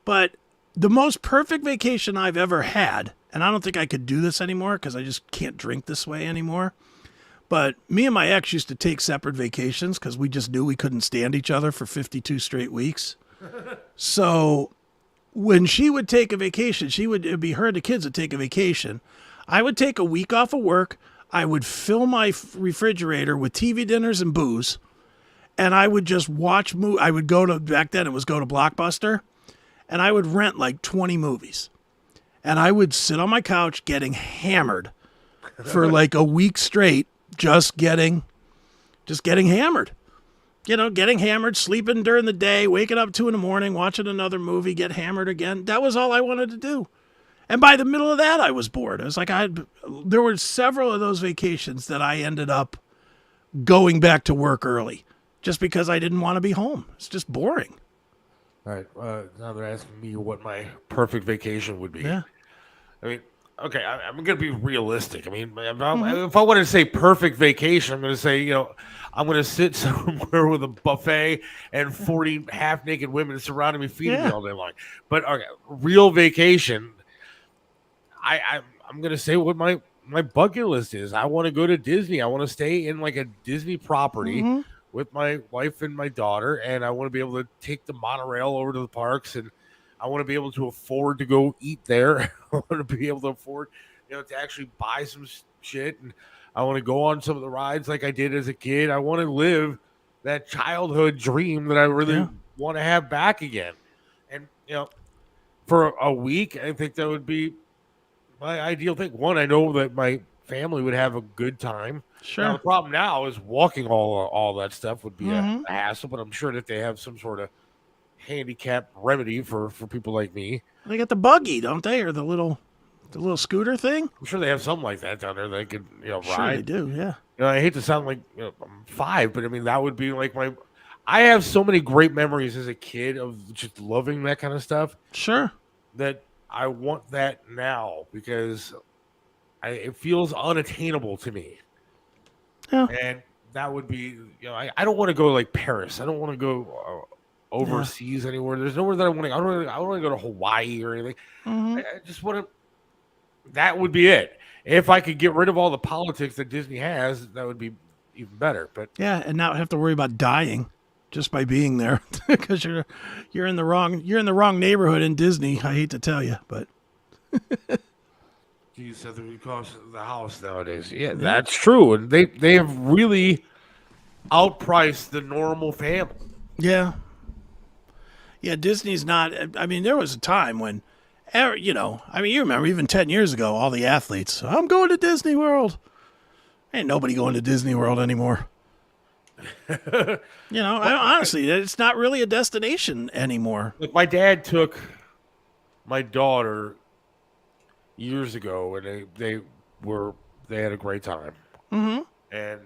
But the most perfect vacation I've ever had, and I don't think I could do this anymore because I just can't drink this way anymore. But me and my ex used to take separate vacations because we just knew we couldn't stand each other for 52 straight weeks. So when she would take a vacation, it'd be her and the kids would take a vacation. I would take a week off of work. I would fill my refrigerator with TV dinners and booze, and I would just watch movies. I would back then it was go to Blockbuster, and I would rent like 20 movies. And I would sit on my couch getting hammered for like a week straight, just getting hammered. Getting hammered, sleeping during the day, waking up 2 a.m, watching another movie, get hammered again. That was all I wanted to do. And by the middle of that, I was bored. It was like there were several of those vacations that I ended up going back to work early just because I didn't want to be home. It's just boring. All right. Now they're asking me what my perfect vacation would be. Yeah. I mean, okay, I'm going to be realistic. I mean, if I want to say perfect vacation, I'm going to say, I'm going to sit somewhere with a buffet and 40 half-naked women surrounding me, feeding me all day long. But okay, real vacation, I'm going to say what my bucket list is. I want to go to Disney. I want to stay in like a Disney property with my wife and my daughter, and I want to be able to take the monorail over to the parks, and I want to be able to afford to go eat there. I want to be able to afford, to actually buy some shit, and I want to go on some of the rides like I did as a kid. I want to live that childhood dream that I really want to have back again. And, for a week, I think that would be my ideal thing. One, I know that my family would have a good time. Sure. Now, the problem now is walking all that stuff would be a hassle, but I'm sure that they have some sort of handicap remedy for people like me. They got the buggy, don't they? Or the little scooter thing? I'm sure they have something like that down there that could, ride. Sure they do, yeah. I hate to sound like I'm 5, but I mean, that would be like I have so many great memories as a kid of just loving that kind of stuff. Sure. That I want that now because it feels unattainable to me. Yeah. And that would be, I don't want to go like Paris. I don't want to go overseas anywhere. There's nowhere that I want to go. I don't want to go to Hawaii or anything. I just want to. That would be it. If I could get rid of all the politics that Disney has, that would be even better. But yeah, and not have to worry about dying just by being there because you're in the wrong neighborhood in Disney. I hate to tell you, but. Geez, that would cost the house nowadays. Yeah, that's true, and they have really outpriced the normal family. Yeah. Yeah, Disney's not. I mean, there was a time when, you remember even 10 years ago, all the athletes, I'm going to Disney World. Ain't nobody going to Disney World anymore. Honestly, it's not really a destination anymore. Look, my dad took my daughter years ago, and they had a great time. Mm-hmm. And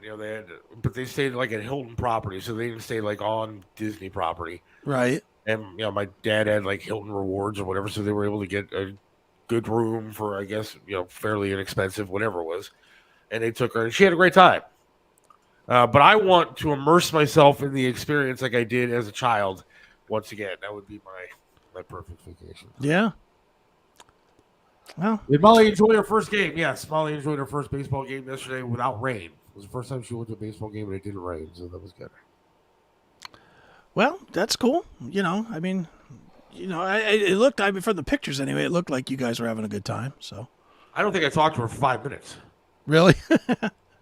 but they stayed like at Hilton property, so they didn't stay like on Disney property. Right. And my dad had like Hilton rewards or whatever, so they were able to get a good room for, I guess, fairly inexpensive, whatever it was. And they took her, and she had a great time. But I want to immerse myself in the experience like I did as a child. Once again, that would be my perfect vacation. Yeah. Well, did Molly enjoy her first game? Yes, Molly enjoyed her first baseball game yesterday without rain. It was the first time she went to a baseball game and it didn't rain, so that was good. Well, that's cool. It looked, from the pictures anyway, it looked like you guys were having a good time. So I don't think I talked to her for 5 minutes. Really?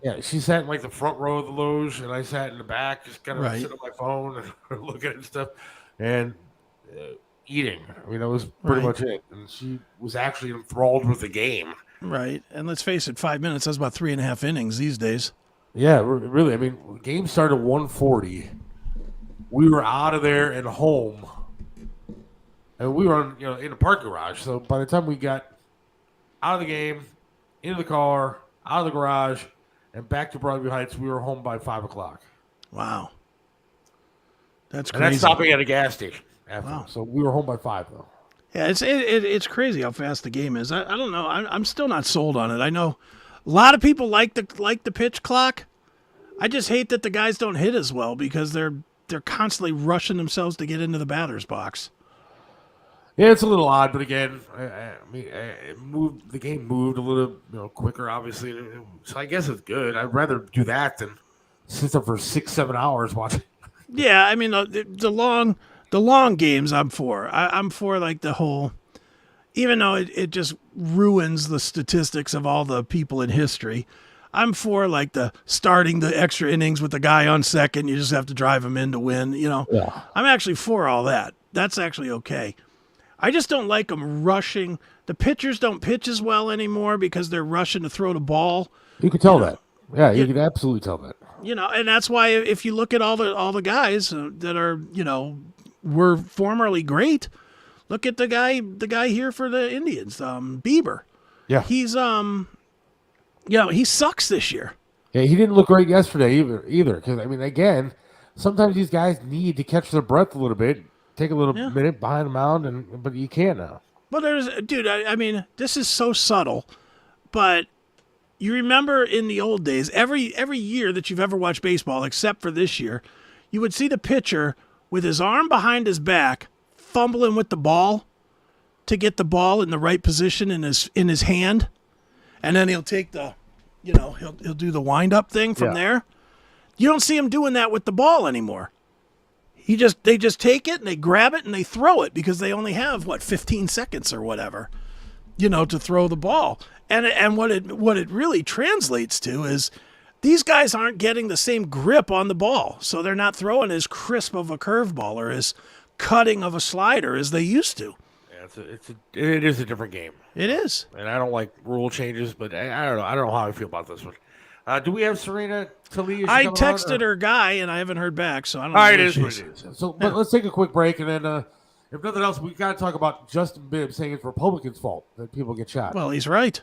Yeah, she sat in like the front row of the loge, and I sat in the back, just kind of sitting on my phone and looking at stuff. And eating. I mean, that was pretty much it. And she was actually enthralled with the game. Right. And let's face it, 5 minutes, that's about 3.5 innings these days. Yeah, really. I mean, the game started at 1:40. We were out of there and home. And we were in the parking garage. So by the time we got out of the game, into the car, out of the garage, and back to Broadview Heights, we were home by 5 o'clock. Wow. That's crazy. crazy. And that's stopping at a gas station. After. Wow. So we were home by 5, though. Yeah, it's crazy how fast the game is. I don't know. I'm still not sold on it. I know a lot of people like the pitch clock. I just hate that the guys don't hit as well because they're constantly rushing themselves to get into the batter's box. Yeah, it's a little odd, but again, the game moved a little quicker, obviously. So I guess it's good. I'd rather do that than sit up for 6-7 hours watching. Yeah, I mean the long games I'm for. I'm for like the whole, even though it just ruins the statistics of all the people in history. I'm for like the starting the extra innings with the guy on second. You just have to drive him in to win. Yeah. I'm actually for all that. That's actually okay. I just don't like them rushing. The pitchers don't pitch as well anymore because they're rushing to throw the ball. You can tell that. Yeah, you can absolutely tell that. And that's why if you look at all the guys that are, were formerly great, look at the guy here for the Indians, Bieber. Yeah. He's he sucks this year. Yeah, he didn't look great yesterday either. Because I mean, again, sometimes these guys need to catch their breath a little bit, take a little minute behind the mound, but you can't now. Well, I mean, this is so subtle, but you remember in the old days, every year that you've ever watched baseball, except for this year, you would see the pitcher with his arm behind his back, fumbling with the ball to get the ball in the right position in his hand, and then he'll take he'll do the wind up thing from there. You don't see him doing that with the ball anymore. They just take it and they grab it and they throw it because they only have 15 seconds or whatever, to throw the ball. And what it really translates to is these guys aren't getting the same grip on the ball, so they're not throwing as crisp of a curveball or as cutting of a slider as they used to. Yeah, it is a different game. It is, and I don't like rule changes, but I don't know how I feel about this one. Do we have Serena Talia? I texted her guy, and I haven't heard back, so I don't know. All right, it is what it is. So but let's take a quick break, and then if nothing else, we got to talk about Justin Bibb saying it's Republicans' fault that people get shot. Well, he's right.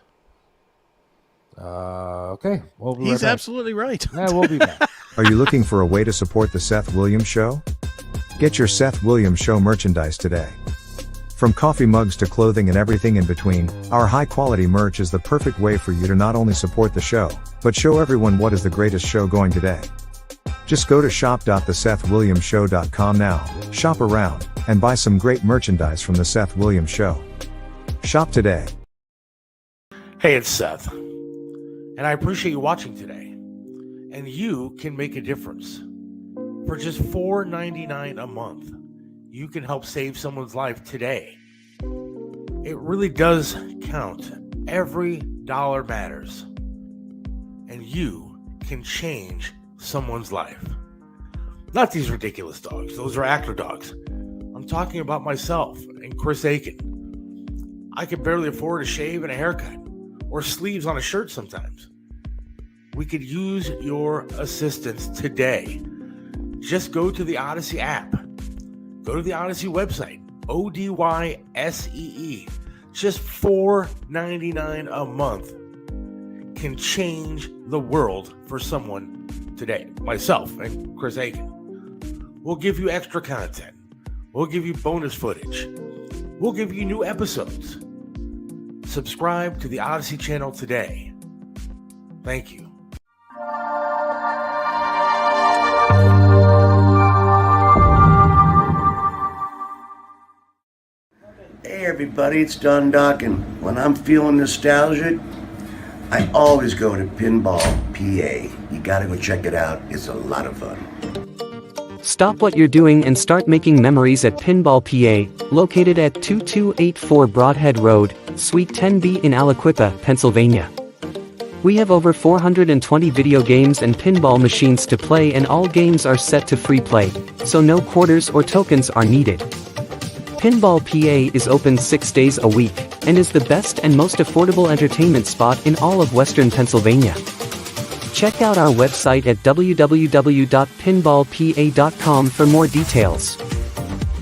Okay. He's absolutely right. Yeah, we'll be back. Are you looking for a way to support the Seth Williams Show? Get your Seth Williams Show merchandise today. From coffee mugs to clothing and everything in between, our high-quality merch is the perfect way for you to not only support the show, but show everyone what is the greatest show going today. Just go to shop.thesethwilliamsshow.com now, shop around, and buy some great merchandise from the Seth Williams Show. Shop today. Hey, it's Seth. And I appreciate you watching today. And you can make a difference. For just $4.99 a month, you can help save someone's life today. It really does count. Every dollar matters. And you can change someone's life. Not these ridiculous dogs. Those are actor dogs. I'm talking about myself and Chris Aiken. I can barely afford a shave and a haircut, or sleeves on a shirt sometimes. We could use your assistance today. Just go to the Odyssey app. Go to the Odyssey website, ODYSEE. Just $4.99 a month can change the world for someone today. Myself and Chris Aiken. We'll give you extra content. We'll give you bonus footage. We'll give you new episodes. Subscribe to the Odyssey channel today. Thank you. Hey everybody, it's Don Dockin. When I'm feeling nostalgic, I always go to Pinball PA. You gotta go check it out. It's a lot of fun. Stop what you're doing and start making memories at Pinball PA, located at 2284 Broadhead Road, Suite 10B in Aliquippa, Pennsylvania. We have over 420 video games and pinball machines to play, and all games are set to free play, so no quarters or tokens are needed. Pinball PA is open 6 days a week and is the best and most affordable entertainment spot in all of Western Pennsylvania. Check out our website at www.pinballpa.com for more details.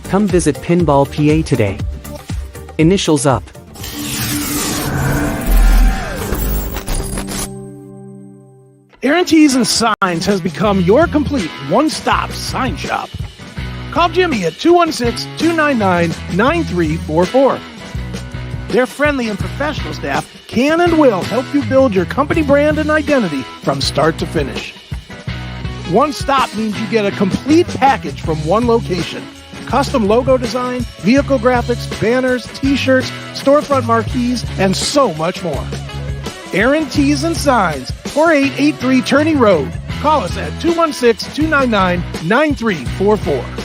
Come visit Pinball PA today. Initials up. Aaron Tees and Signs has become your complete one-stop sign shop. Call Jimmy at 216-299-9344. Their friendly and professional staff can and will help you build your company brand and identity from start to finish. One stop means you get a complete package from one location. Custom logo design, vehicle graphics, banners, t-shirts, storefront marquees, and so much more. Aaron Tees and Signs, 4883 Turney Road. Call us at 216-299-9344.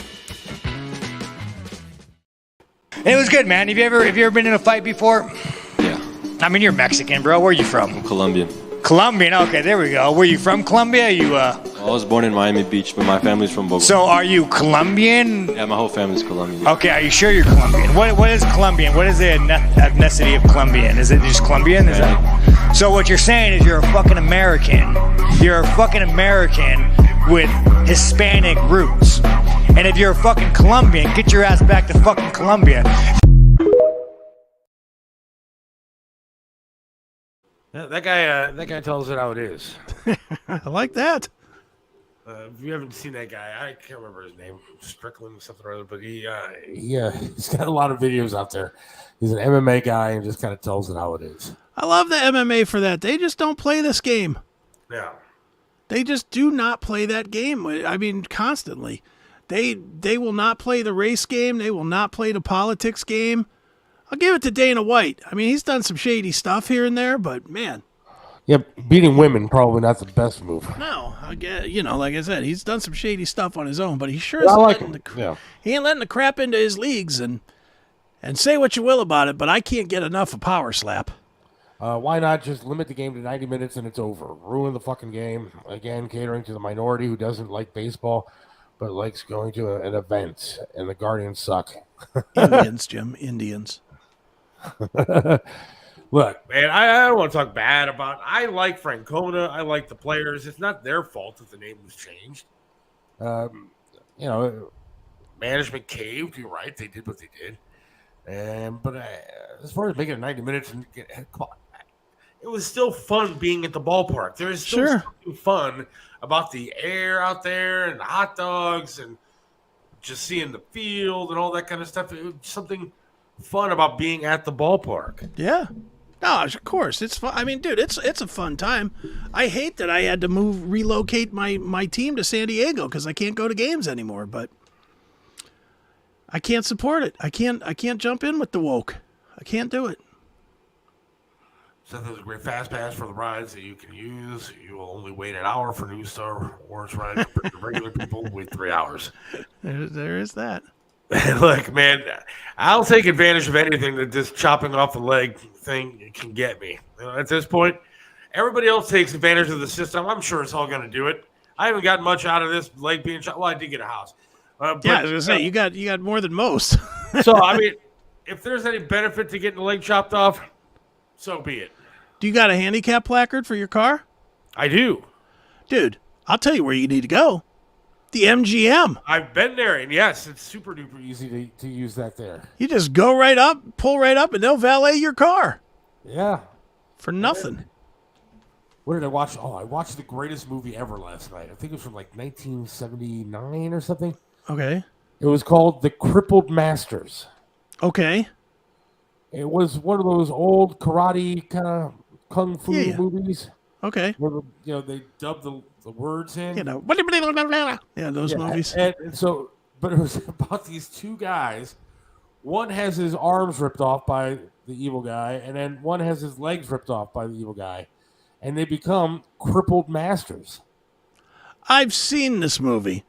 It was good, man. Have you ever been in a fight before? Yeah. I mean, you're Mexican, bro. Where are you from? I'm Colombian. Colombian. Okay, there we go. Were you from Colombia? I was born in Miami Beach, but my family's from Bogota. So are you Colombian? Yeah, my whole family's Colombian. Okay, are you sure you're Colombian? What is Colombian? What is the ethnicity of Colombian? Is it just Colombian? Is that? So what you're saying is you're a fucking American. You're a fucking American with Hispanic roots. And if you're a fucking Colombian, get your ass back to fucking Colombia. That guy tells it how it is. I like that. If you haven't seen that guy, I can't remember his name, Strickland something or other, but he's got a lot of videos out there. He's an MMA guy and just kind of tells it how it is. I love the MMA for that. They just don't play this game. Yeah. They just do not play that game. I mean, constantly. They will not play the race game. They will not play the politics game. I'll give it to Dana White. I mean, he's done some shady stuff here and there, but man. Yeah, beating women probably not the best move. No, I get, like I said, he's done some shady stuff on his own, but he sure I isn't like letting him. he ain't letting the crap into his leagues. And say what you will about it, but I can't get enough of Power Slap. Why not just limit the game to 90 minutes and it's over? Ruin the fucking game. Again, catering to the minority who doesn't like baseball, but likes going to an event, and the Guardians suck. Indians, Jim. Indians. Look, man, I don't want to talk bad about. I like Francona. I like the players. It's not their fault that the name was changed. Management caved. You're right. They did what they did. But as far as making it 90 minutes, come on, it was still fun being at the ballpark. There is still something fun about the air out there and the hot dogs and just seeing the field and all that kind of stuff. It was something fun about being at the ballpark. Yeah. No, of course. It's fun. I mean, dude, it's a fun time. I hate that I had to relocate my team to San Diego because I can't go to games anymore, but I can't support it. I can't jump in with the woke. I can't do it. Seth has a great fast pass for the rides that you can use. You will only wait an hour for new Star Wars rides. Regular people wait 3 hours. There is that. Look, man, I'll take advantage of anything that this chopping off the leg thing can get me. At this point, everybody else takes advantage of the system. I'm sure it's all going to do it. I haven't gotten much out of this leg being chopped. Well, I did get a house. But, I was going to say, you got more than most. So, I mean, if there's any benefit to getting the leg chopped off, so be it. Do you got a handicap placard for your car? I do. Dude, I'll tell you where you need to go. The MGM. I've been there, and yes, it's super duper easy to use that there. You just go right up, pull right up, and they'll valet your car. Yeah. For nothing. What did I watch? Oh, I watched the greatest movie ever last night. I think it was from like 1979 or something. Okay. It was called The Crippled Masters. Okay. It was one of those old karate kind of kung fu movies. Okay. Where they dubbed the words in. Those movies. And so, but it was about these two guys. One has his arms ripped off by the evil guy, and then one has his legs ripped off by the evil guy. And they become crippled masters. I've seen this movie.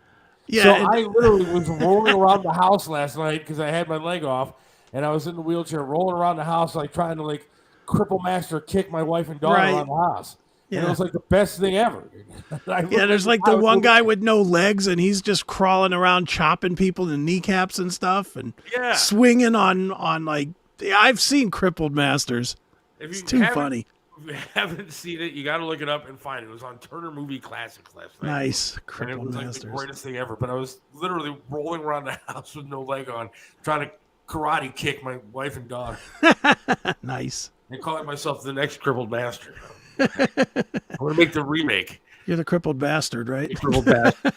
Yeah. So I literally was rolling around the house last night because I had my leg off, and I was in the wheelchair rolling around the house, like trying to cripple master kick my wife and daughter around the house. Yeah. And it was like the best thing ever. Yeah, there's like the one guy with no legs, and he's just crawling around chopping people in the kneecaps and stuff, and swinging on like. I've seen crippled masters. It's too funny. If you haven't seen it, you got to look it up and find it. It was on Turner Movie Classics last night. Nice. And it was like Masters. the greatest thing ever. But I was literally rolling around the house with no leg on, trying to karate kick my wife and daughter. Nice. And calling myself the next crippled master. I'm going to make the remake. You're the crippled bastard, right? The crippled bastard.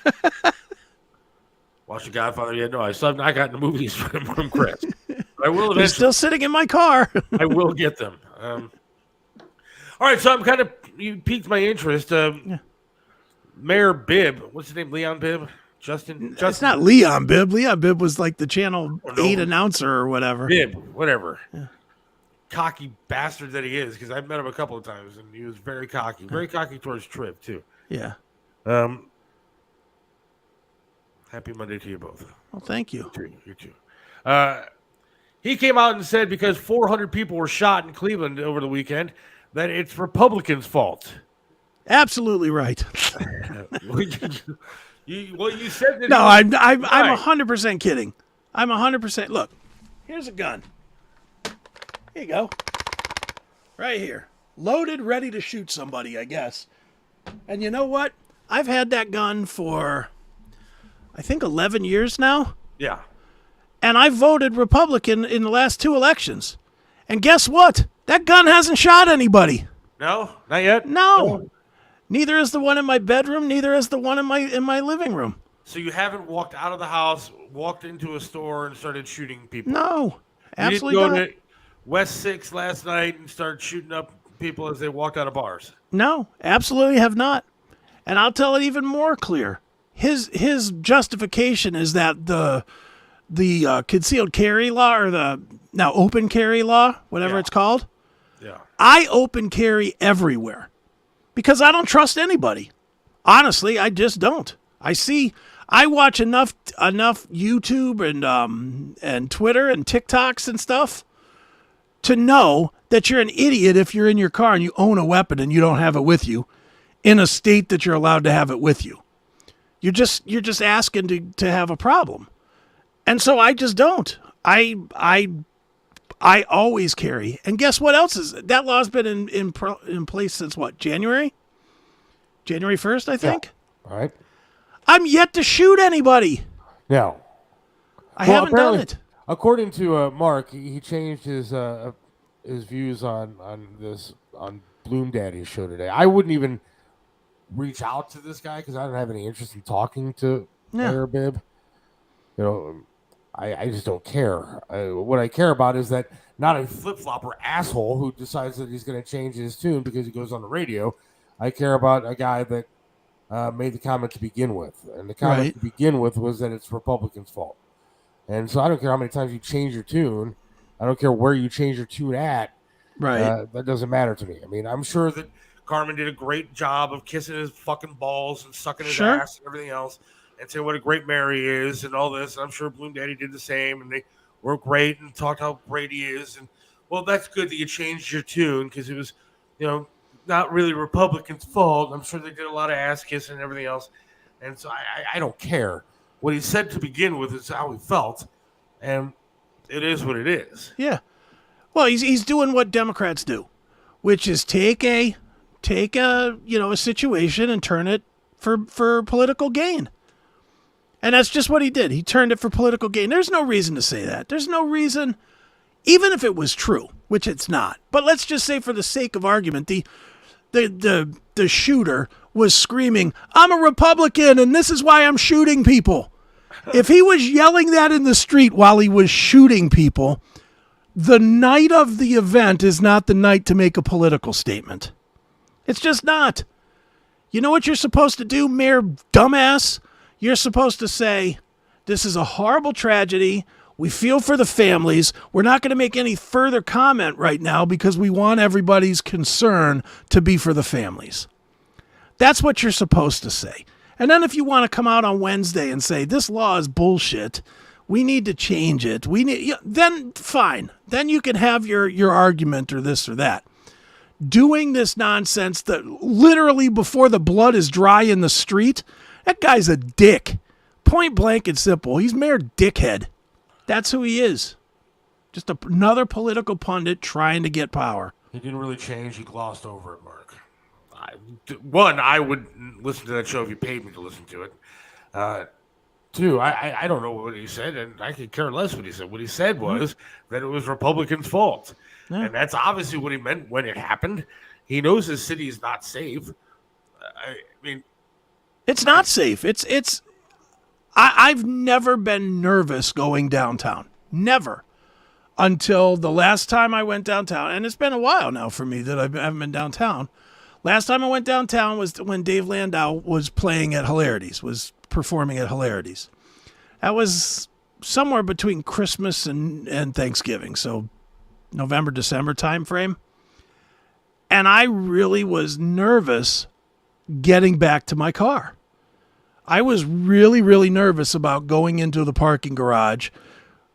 Watch The Godfather yet? No, I still have not gotten the movies from Chris. But I will eventually. They're still sitting in my car. I will get them. All right, so you piqued my interest. Mayor Bibb, what's his name? Leon Bibb? Justin? It's not Leon Bibb. Leon Bibb was like the Channel 8 announcer or whatever. Bibb, whatever. Yeah. Cocky bastard that he is, because I've met him a couple of times, and he was very cocky. Very cocky towards Tripp, too. Yeah. Happy Monday to you both. Well, thank you. You too. He came out and said because 400 people were shot in Cleveland over the weekend, that it's Republicans' fault. Absolutely right. You said that. No, I'm 100% kidding. I'm 100%. Look, here's a gun. Here you go. Right here. Loaded, ready to shoot somebody, I guess. And you know what? I've had that gun for, I think, 11 years now. Yeah. And I voted Republican in the last 2 elections. And guess what? That gun hasn't shot anybody. No? Not yet? No. Neither is the one in my bedroom. Neither is the one in my living room. So you haven't walked out of the house, walked into a store, and started shooting people? No. Absolutely you not. didn't go to West 6 last night and start shooting up people as they walked out of bars? No, absolutely have not. And I'll tell it even more clear. His justification is that the concealed carry law, or the now open carry law, whatever it's called. Yeah. I open carry everywhere because I don't trust anybody. Honestly, I just don't. I watch enough YouTube and Twitter and TikToks and stuff to know that you're an idiot if you're in your car and you own a weapon and you don't have it with you in a state that you're allowed to have it with you. You're just asking to have a problem. And so I just don't. I always carry. And guess what else is that law's been in place since what? January 1st, I think. Yeah. All right. I'm yet to shoot anybody. No. I haven't done it. According to Mark, he changed his views on Bloom Daddy's show today. I wouldn't even reach out to this guy because I don't have any interest in talking to Mayor Bibb. You know, I just don't care. What I care about is that not a flip-flopper asshole who decides that he's going to change his tune because he goes on the radio. I care about a guy that made the comment to begin with. And the comment to begin with was that it's Republicans' fault. And so I don't care how many times you change your tune. I don't care where you change your tune at. Right. That doesn't matter to me. I mean, I'm sure that Carmen did a great job of kissing his fucking balls and sucking his ass and everything else and saying what a great mayor he is and all this. And I'm sure Bloom Daddy did the same, and they were great and talked how great he is. And, well, that's good that you changed your tune because it was, not really Republicans' fault. I'm sure they did a lot of ass kissing and everything else. And so I don't care. What he said to begin with is how he felt, and it is what it is. Yeah. Well, he's doing what Democrats do, which is take a situation and turn it for political gain. And that's just what he did. He turned it for political gain. There's no reason to say that. There's no reason, even if it was true, which it's not. But let's just say for the sake of argument, the shooter was screaming, "I'm a Republican and this is why I'm shooting people." If he was yelling that in the street while he was shooting people, the night of the event is not the night to make a political statement. It's just not. You know what you're supposed to do, Mayor Dumbass? You're supposed to say, this is a horrible tragedy. We feel for the families. We're not going to make any further comment right now because we want everybody's concern to be for the families. That's what you're supposed to say. And then if you want to come out on Wednesday and say, this law is bullshit, we need to change it, then fine. Then you can have your argument or this or that. doing this nonsense that literally before the blood is dry in the street, that guy's a dick. Point blank and simple. He's Mayor Dickhead. That's who he is. Just another political pundit trying to get power. He didn't really change. He glossed over it, Mark. I would listen to that show if you paid me to listen to it. Two, I don't know what he said, and I could care less what he said. What he said was that it was Republicans' fault. Yeah. And that's obviously what he meant when it happened. He knows his city is not safe. I mean, it's not safe. I've never been nervous going downtown. Never. Until the last time I went downtown, and it's been a while now for me that I haven't been downtown. Last time I went downtown was when Dave Landau was playing at Hilarities, was performing at Hilarities. That was somewhere between Christmas and Thanksgiving, so November, December time frame. And I really was nervous getting back to my car. I was really, really nervous about going into the parking garage.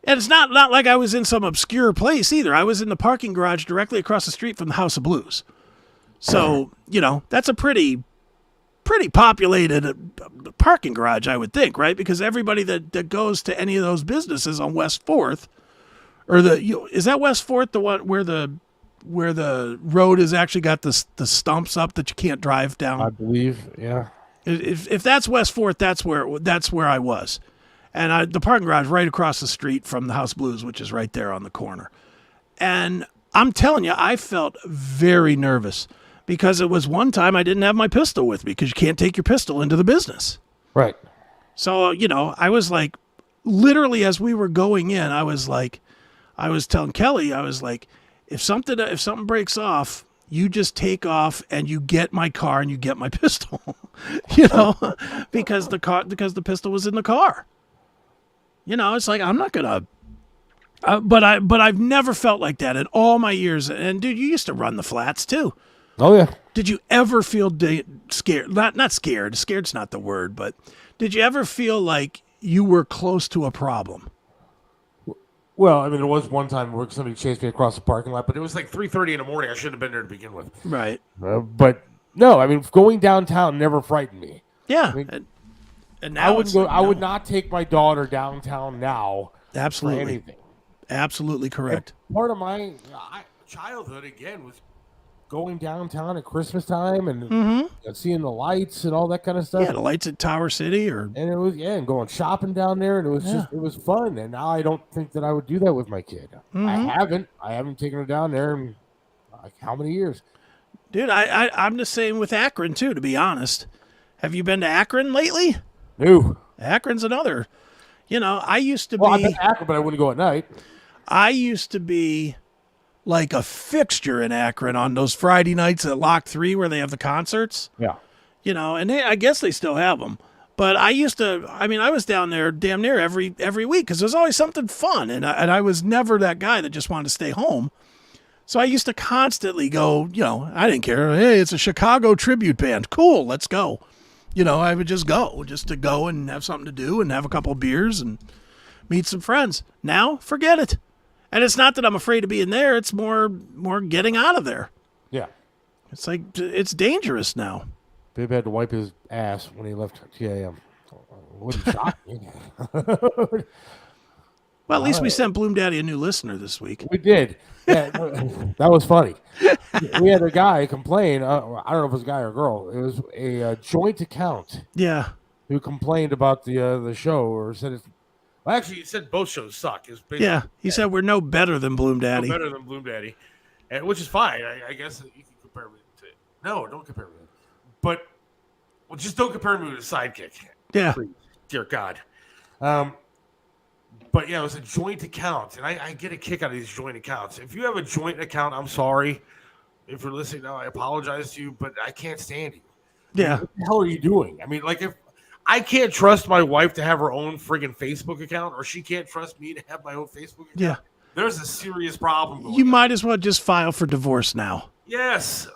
And it's not like I was in some obscure place either. I was in the parking garage directly across the street from the House of Blues. So, that's a pretty populated parking garage, I would think, right? Because everybody that goes to any of those businesses on West 4th, or is that West 4th, the one where the road has actually got the stumps up that you can't drive down? I believe, yeah. If that's West 4th, that's where I was. And the parking garage right across the street from the House Blues, which is right there on the corner. And I'm telling you, I felt very nervous because it was one time I didn't have my pistol with me because you can't take your pistol into the business. Right. So, I was like, literally as we were going in, I was telling Kelly, I was like, if something breaks off, you just take off and you get my car and you get my pistol, because the pistol was in the car. It's like, I'm not going to, but I've never felt like that in all my years. And dude, you used to run the flats too. Oh yeah. Did you ever feel scared? Not scared. Scared's not the word, but did you ever feel like you were close to a problem? Well, I mean, there was one time where somebody chased me across the parking lot, but it was like 3:30 in the morning. I shouldn't have been there to begin with. Right. But no, I mean, going downtown never frightened me. Yeah. I mean, and now I would not take my daughter downtown now. Absolutely. For anything. Absolutely correct. And part of my childhood, again, was going downtown at Christmas time and seeing the lights and all that kind of stuff. Yeah, the lights at Tower City, and it was and going shopping down there, and it was it was fun. And now I don't think that I would do that with my kid. I haven't taken her down there in how many years? Dude, I'm the same with Akron too. To be honest, have you been to Akron lately? No. Akron's another. I used to be. I've been to Akron, but I wouldn't go at night. I used to be like a fixture in Akron on those Friday nights at Lock 3 where they have the concerts. Yeah. And I guess they still have them. But I was down there damn near every week because there's always something fun. And I was never that guy that just wanted to stay home. So I used to constantly go, I didn't care. Hey, it's a Chicago tribute band. Cool, let's go. I would just go to go and have something to do and have a couple of beers and meet some friends. Now, forget it. And it's not that I'm afraid of being there. It's more getting out of there. Yeah. It's like, it's dangerous now. Bibb had to wipe his ass when he left TAM. Wouldn't shock me. Well, at least we sent Bloom Daddy a new listener this week. We did. Yeah, that was funny. We had a guy complain. I don't know if it was a guy or a girl. It was a joint account. Yeah. Who complained about the show or said it's. Well, actually, he said both shows suck. Yeah, he said we're no better than Bloom Daddy. No better than Bloom Daddy, which is fine. I guess you can compare me to. No, don't compare me. But just don't compare me with a sidekick. Yeah. Please. Dear God. But yeah, it was a joint account, and I get a kick out of these joint accounts. If you have a joint account, I'm sorry. If you're listening now, I apologize to you, but I can't stand you. Yeah. What the hell are you doing? I mean, like if I can't trust my wife to have her own friggin' Facebook account, or she can't trust me to have my own Facebook account. Yeah. There's a serious problem. You might as well just file for divorce now. Yes.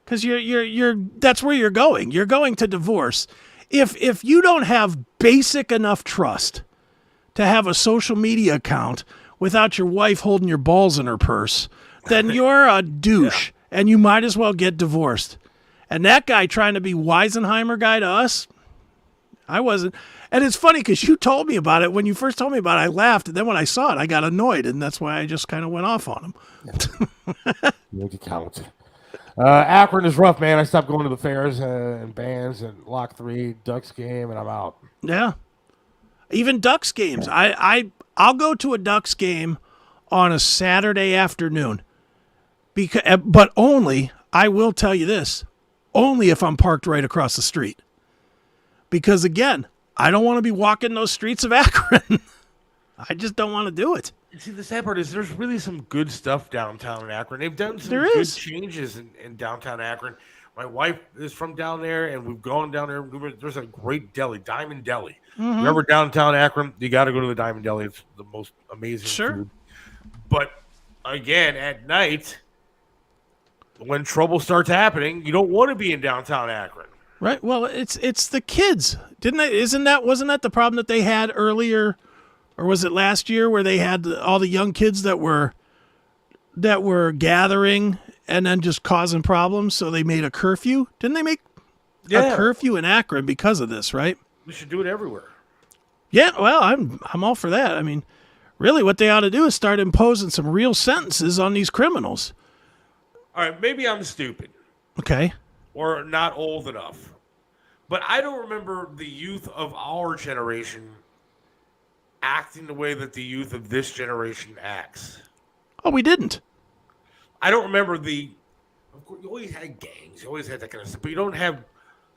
Because you're that's where you're going. You're going to divorce. If you don't have basic enough trust to have a social media account without your wife holding your balls in her purse, then you're a douche. and you might as well get divorced. And that guy trying to be Weisenheimer guy to us, I wasn't. And it's funny because you told me about it. When you first told me about it, I laughed. And then when I saw it, I got annoyed. And that's why I just kind of went off on him. Make it count. Akron is rough, man. I stopped going to the fairs and bands and Lock 3, Ducks game, and I'm out. Yeah. Even Ducks games. I'll go to a Ducks game on a Saturday afternoon. But only, I will tell you this, only if I'm parked right across the street. Because, again, I don't want to be walking those streets of Akron. I just don't want to do it. See, the sad part is there's really some good stuff downtown in Akron. They've done some good changes in downtown Akron. My wife is from down there, and we've gone down there. There's a great deli, Diamond Deli. Mm-hmm. Remember downtown Akron? You got to go to the Diamond Deli. It's the most amazing food. But, again, at night, when trouble starts happening, you don't want to be in downtown Akron. Right. Well, it's the kids. Wasn't that the problem that they had earlier, or was it last year, where they had all the young kids that were gathering and then just causing problems, so they made a curfew? Didn't they make a curfew in Akron because of this, right? We should do it everywhere. Yeah, well, I'm all for that. I mean, really what they ought to do is start imposing some real sentences on these criminals. All right, maybe I'm stupid. Okay. Or not old enough. But I don't remember the youth of our generation acting the way that the youth of this generation acts. Oh, we didn't. I don't remember of course, you always had gangs. You always had that kind of stuff. But you don't have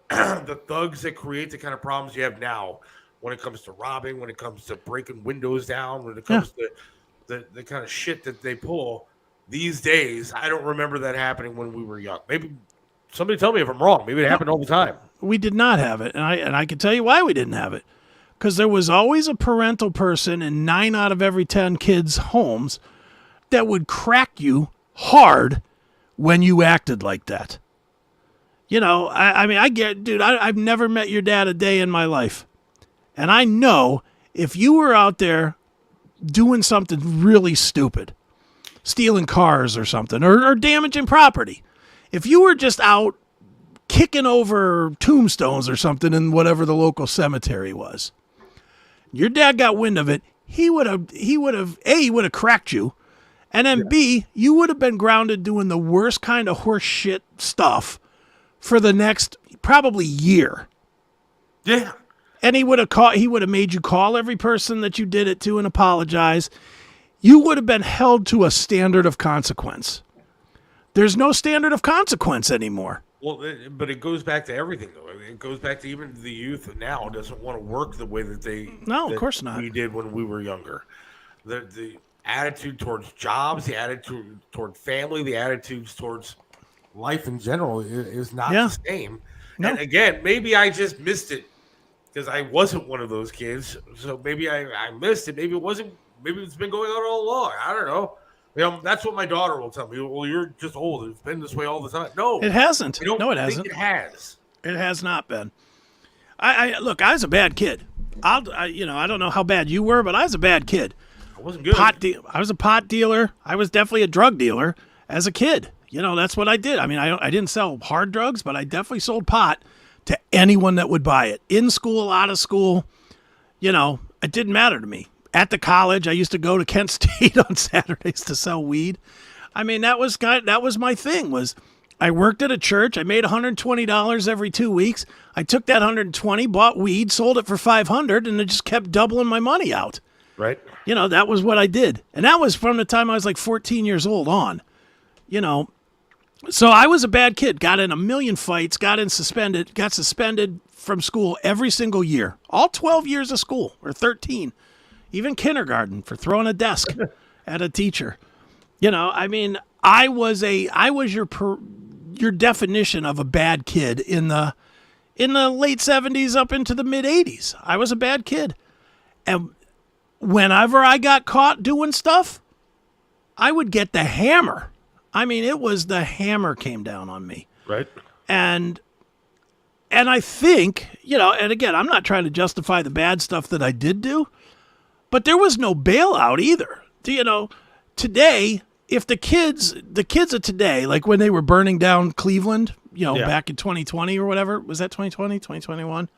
the thugs that create the kind of problems you have now when it comes to robbing, when it comes to breaking windows down, when it comes to the kind of shit that they pull these days. I don't remember that happening when we were young. Maybe somebody tell me if I'm wrong. Maybe it happened all the time. We did not have it, and I can tell you why we didn't have it. Because there was always a parental person in 9 out of every 10 kids' homes that would crack you hard when you acted like that. You know, I mean, I get, dude, I've never met your dad a day in my life. And I know if you were out there doing something really stupid, stealing cars or something, or damaging property, if you were just out kicking over tombstones or something in whatever the local cemetery was, your dad got wind of it, he would have cracked you, and then B, you would have been grounded doing the worst kind of horse shit stuff for the next probably year. Yeah. And he would have made you call every person that you did it to and apologize. You would have been held to a standard of consequence. There's no standard of consequence anymore. Well, but it goes back to everything, though. It goes back to even the youth now doesn't want to work the way that of course not. We did when we were younger. The attitude towards jobs, the attitude toward family, the attitudes towards life in general is not the same. No. And again, maybe I just missed it because I wasn't one of those kids. So maybe I missed it. Maybe it wasn't. Maybe it's been going on all along. I don't know. You know, that's what my daughter will tell me. Well, you're just old. It's been this way all the time. No, it hasn't. No, it hasn't. It has. It has not been. Look, I was a bad kid. I don't know how bad you were, but I was a bad kid. I wasn't good. I was a pot dealer. I was definitely a drug dealer as a kid. You know, that's what I did. I mean, I didn't sell hard drugs, but I definitely sold pot to anyone that would buy it. In school, out of school, you know, it didn't matter to me. At the college, I used to go to Kent State on Saturdays to sell weed. I mean, that was my thing. Was I worked at a church. I made $120 every 2 weeks. I took that $120, bought weed, sold it for $500, and it just kept doubling my money out. Right. You know, that was what I did, and that was from the time I was like 14 years old on. You know, so I was a bad kid. Got in a million fights. Got suspended from school every single year. All 12 years of school, or 13. Even kindergarten, for throwing a desk at a teacher. You know, I mean, I was your definition of a bad kid in the late 70s up into the mid 80s. I was a bad kid. And whenever I got caught doing stuff, I would get the hammer. I mean, it was the hammer came down on me. Right. And I think, you know, and again, I'm not trying to justify the bad stuff that I did do, but there was no bailout either. You know, today, if the kids of today, like when they were burning down Cleveland, back in 2020 or whatever, was that 2020, 2021?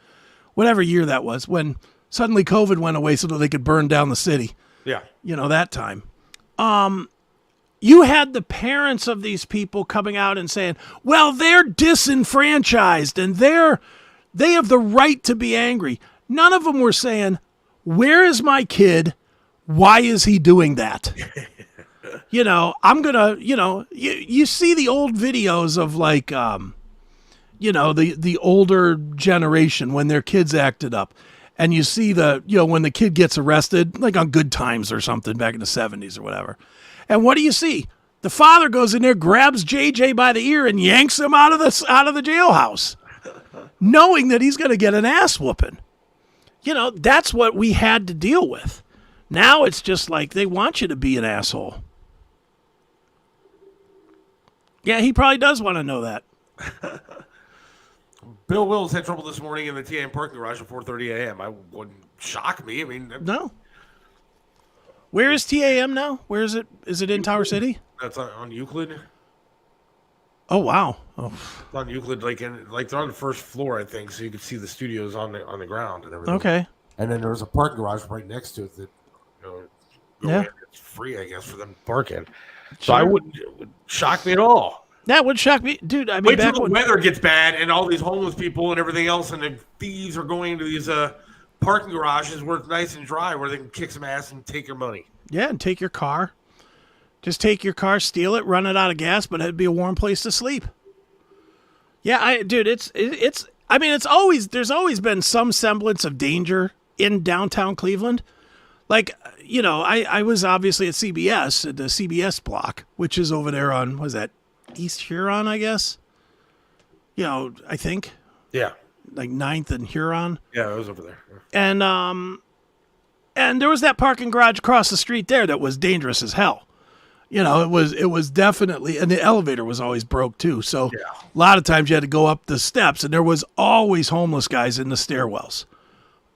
Whatever year that was, when suddenly COVID went away so that they could burn down the city. Yeah. That time. You had the parents of these people coming out and saying, well, they're disenfranchised and they have the right to be angry. None of them were saying, where is my kid? Why is he doing that? I'm going to, you see the old videos of like, the older generation when their kids acted up. And you see when the kid gets arrested, like on Good Times or something back in the 70s or whatever. And what do you see? The father goes in there, grabs JJ by the ear and yanks him out of the jailhouse, knowing that he's going to get an ass whooping. That's what we had to deal with. Now it's just like they want you to be an asshole. Yeah, he probably does want to know that. Bill Wills had trouble this morning in the TAM parking garage at 4:30 a.m. I wouldn't shock me. I mean, no. Where is TAM now? Where is it? Is it in Tower City? That's on Euclid. Oh wow! Oh. It's on Euclid, like they're on the first floor, I think, so you can see the studios on the ground and everything. Okay. And then there's a parking garage right next to it that it's free, I guess, for them to park in. So it would shock me at all. That would shock me, dude. I mean, wait till the weather gets bad and all these homeless people and everything else, and the thieves are going into these parking garages where it's nice and dry, where they can kick some ass and take your money. Yeah, and take your car. Just take your car, steal it, run it out of gas, but it'd be a warm place to sleep. Yeah, there's always been some semblance of danger in downtown Cleveland. Like, I was obviously at CBS, at the CBS block, which is over there on, was that East Huron, I guess? I think. Yeah. Like 9th and Huron. Yeah, it was over there. And there was that parking garage across the street there that was dangerous as hell. It was definitely, and the elevator was always broke too. So a lot of times you had to go up the steps, and there was always homeless guys in the stairwells.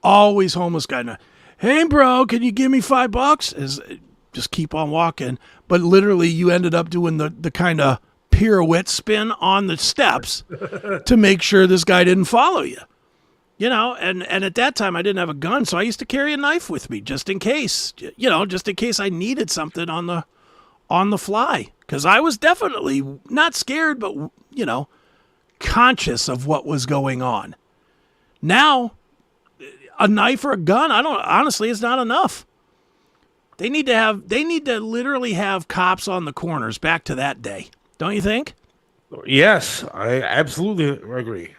Always homeless guy. Hey, bro, can you give me $5? Just keep on walking. But literally, you ended up doing the kind of pirouette spin on the steps to make sure this guy didn't follow you. And at that time, I didn't have a gun, so I used to carry a knife with me just in case. Just in case I needed something on the fly. Because I was definitely not scared, but, conscious of what was going on. Now, a knife or a gun, honestly, it's not enough. They need to literally have cops on the corners back to that day. Don't you think? Yes, I absolutely agree.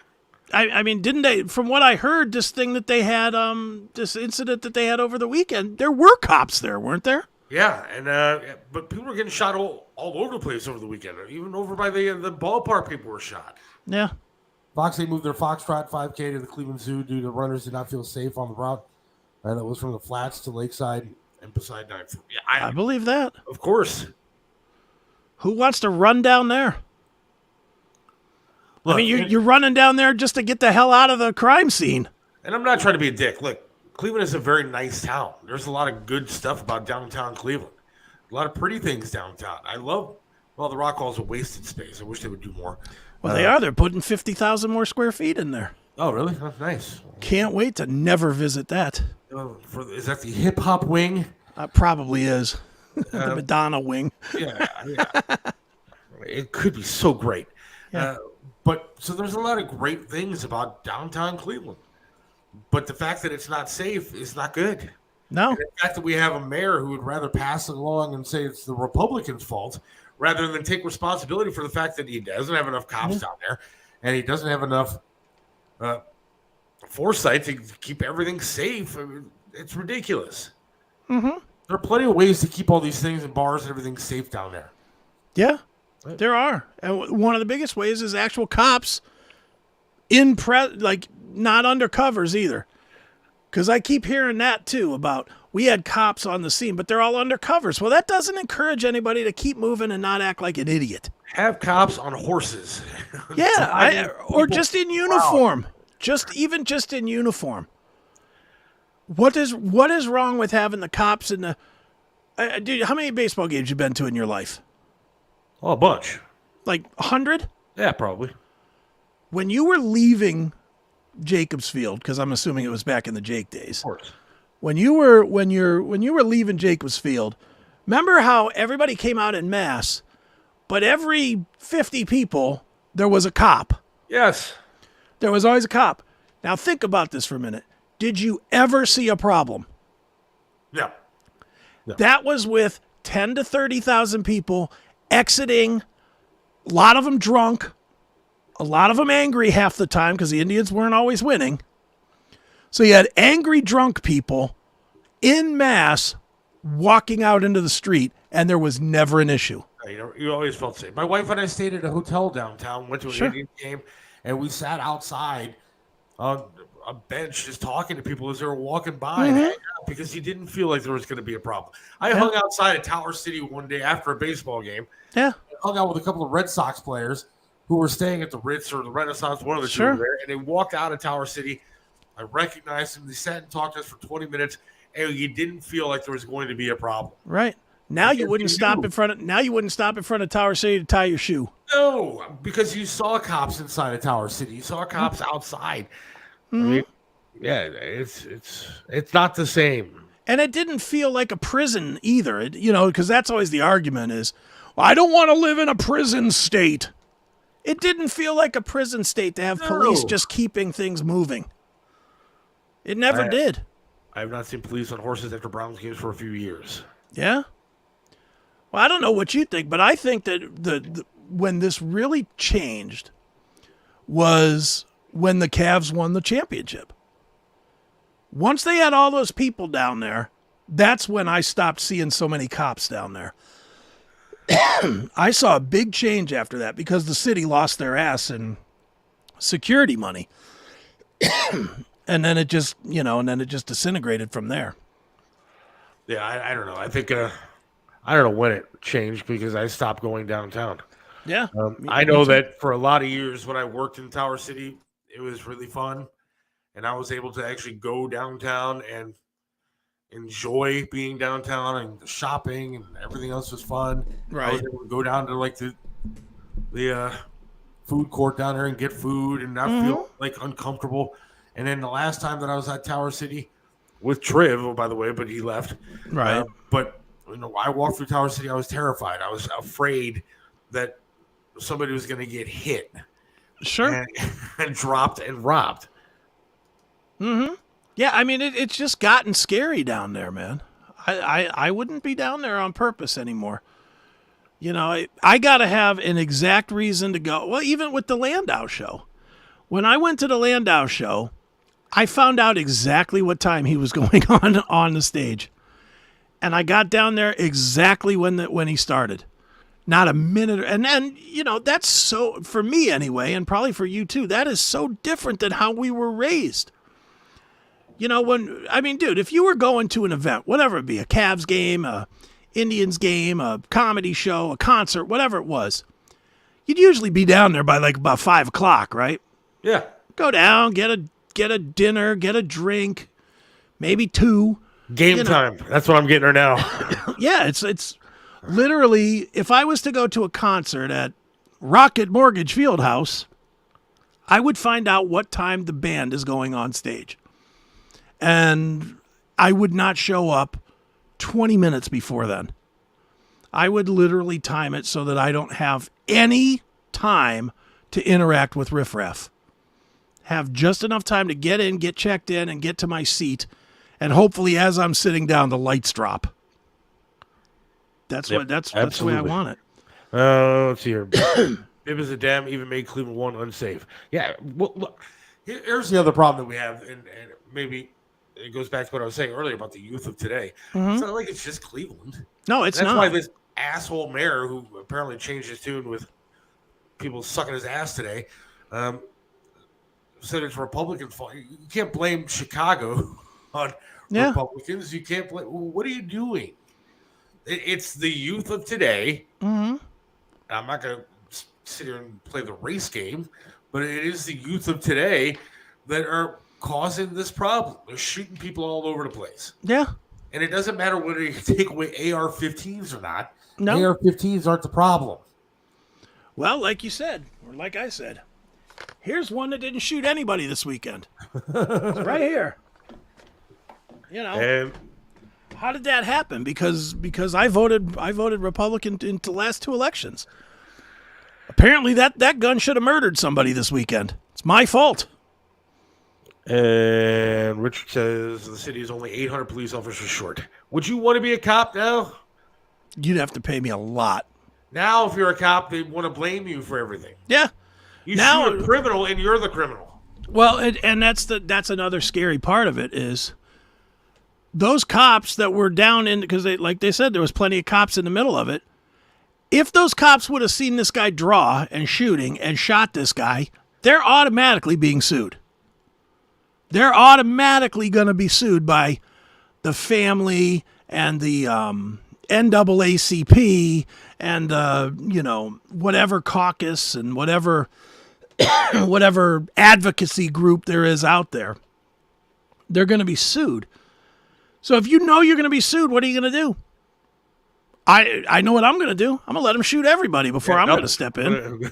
I mean, didn't they, from what I heard, this thing that they had, this incident that they had over the weekend, there were cops there, weren't there? Yeah, and but people were getting shot all over the place over the weekend. Even over by the ballpark, people were shot. Yeah. Fox, moved their Foxtrot 5K to the Cleveland Zoo due to runners did not feel safe on the route. And it was from the Flats to Lakeside and beside 9th. Yeah, I believe that. Of course. Who wants to run down there? Look, I mean, you're running down there just to get the hell out of the crime scene. And I'm not trying to be a dick. Look, Cleveland is a very nice town. There's a lot of good stuff about downtown Cleveland. A lot of pretty things downtown. I love, the Rock Hall is a wasted space. I wish they would do more. Well, they are. They're putting 50,000 more square feet in there. Oh, really? That's nice. Can't wait to never visit that. Is that the hip-hop wing? Probably is. The Madonna wing. Yeah. It could be so great. Yeah. So there's a lot of great things about downtown Cleveland. But the fact that it's not safe is not good. No. And the fact that we have a mayor who would rather pass it along and say it's the Republicans' fault rather than take responsibility for the fact that he doesn't have enough cops down there and he doesn't have enough foresight to keep everything safe. I mean, it's ridiculous. Mm-hmm. There are plenty of ways to keep all these things and bars and everything safe down there. Yeah, there are. And one of the biggest ways is actual cops not undercovers either. Because I keep hearing that too about we had cops on the scene, but they're all undercovers. Well, that doesn't encourage anybody to keep moving and not act like an idiot. Have cops on horses. Yeah, or just in uniform. Just in uniform. What is wrong with having the cops in Dude, how many baseball games you been to in your life? Oh, a bunch. Like 100? Yeah, probably. When you were leaving Jacobs Field, because I'm assuming it was back in the Jake days. Of course. When you were leaving Jacobs Field, remember how everybody came out en masse, but every 50 people there was a cop. Yes. There was always a cop. Now think about this for a minute. Did you ever see a problem? No. That was with 10 to 30,000 people exiting, a lot of them drunk, a lot of them angry half the time because the Indians weren't always winning. So you had angry drunk people en masse walking out into the street, and there was never an issue. You always felt safe. My wife and I stayed at a hotel downtown, went to an Sure. Indian game, and we sat outside on a bench just talking to people as they were walking by and hanging out because you didn't feel like there was going to be a problem. I hung outside at Tower City one day after a baseball game. Yeah. I hung out with a couple of Red Sox players who were staying at the Ritz or the Renaissance, one of the two were there, and they walked out of Tower City. I recognized them. They sat and talked to us for 20 minutes, and you didn't feel like there was going to be a problem. Right. Now you wouldn't stop in front of Tower City to tie your shoe. No, because you saw cops inside of Tower City. You saw cops outside. Mm-hmm. I mean, yeah, it's not the same. And it didn't feel like a prison either, because that's always the argument is, well, I don't want to live in a prison state. It didn't feel like a prison state to have police just keeping things moving. It never did. I have not seen police on horses after Browns games for a few years. Yeah? Well, I don't know what you think, but I think that when this really changed was when the Cavs won the championship. Once they had all those people down there, that's when I stopped seeing so many cops down there. I saw a big change after that because the city lost their ass in security money. And then it just, disintegrated from there. Yeah, I don't know. I think I don't know when it changed because I stopped going downtown. Yeah. I know that for a lot of years when I worked in Tower City, it was really fun. And I was able to actually go downtown and enjoy being downtown, and the shopping and everything else was fun. Right. I was able to go down to like the food court down there and get food and not feel like uncomfortable. And then the last time that I was at Tower City with Triv, by the way, but he left. Right. But I walked through Tower City. I was terrified. I was afraid that somebody was going to get hit. Sure. And dropped and robbed. Mm-hmm. Yeah, I mean, it's just gotten scary down there, man. I wouldn't be down there on purpose anymore. I got to have an exact reason to go. Well, even with the Landau show. When I went to the Landau show, I found out exactly what time he was going on the stage. And I got down there exactly when he started. Not a minute. And then, that's so, for me anyway, and probably for you too, that is so different than how we were raised. Dude, if you were going to an event, whatever it be, a Cavs game, a Indians game, a comedy show, a concert, whatever it was, you'd usually be down there by like about 5 o'clock, right? Yeah. Go down, get a dinner, get a drink, maybe 2. Game time. That's what I'm getting her now. Yeah, it's literally, if I was to go to a concert at Rocket Mortgage Fieldhouse, I would find out what time the band is going on stage. And I would not show up 20 minutes before then. I would literally time it so that I don't have any time to interact with riffraff. Have just enough time to get in, get checked in, and get to my seat. And hopefully as I'm sitting down, the lights drop. That's the way I want it. Let's see here. Bibb is a dam, even made Cleveland 1 unsafe. Yeah, well, look, here's the other problem that we have, and maybe it goes back to what I was saying earlier about the youth of today. It's not like it's just Cleveland. No, it's That's not. why this asshole mayor, who apparently changed his tune with people sucking his ass today, said it's Republicans' fault. You can't blame Chicago on Republicans. You can't blame. What are you doing? It's the youth of today. Mm-hmm. I'm not going to sit here and play the race game, but it is the youth of today that are causing this problem. They're shooting people all over the place. Yeah. And it doesn't matter whether you take away AR-15s or not. No. AR-15s aren't the problem. Well, like you said, or like I said, here's one that didn't shoot anybody this weekend. It's right here. You know, how did that happen? Because I voted Republican into the last 2 elections. Apparently that gun should have murdered somebody this weekend. It's my fault. And Richard says the city is only 800 police officers short. Would you want to be a cop now? You'd have to pay me a lot. Now, if you're a cop, they want to blame you for everything. Yeah. You shoot a criminal, and you're the criminal. Well, and that's another scary part of it is those cops that were down in, because like they said, there was plenty of cops in the middle of it. If those cops would have seen this guy draw and shooting and shot this guy, they're automatically being sued. They're automatically going to be sued by the family and the NAACP and whatever caucus and whatever advocacy group there is out there. They're going to be sued. So if you know you're going to be sued, what are you going to do? I know what I'm going to do. I'm going to let them shoot everybody before I'm going to step in.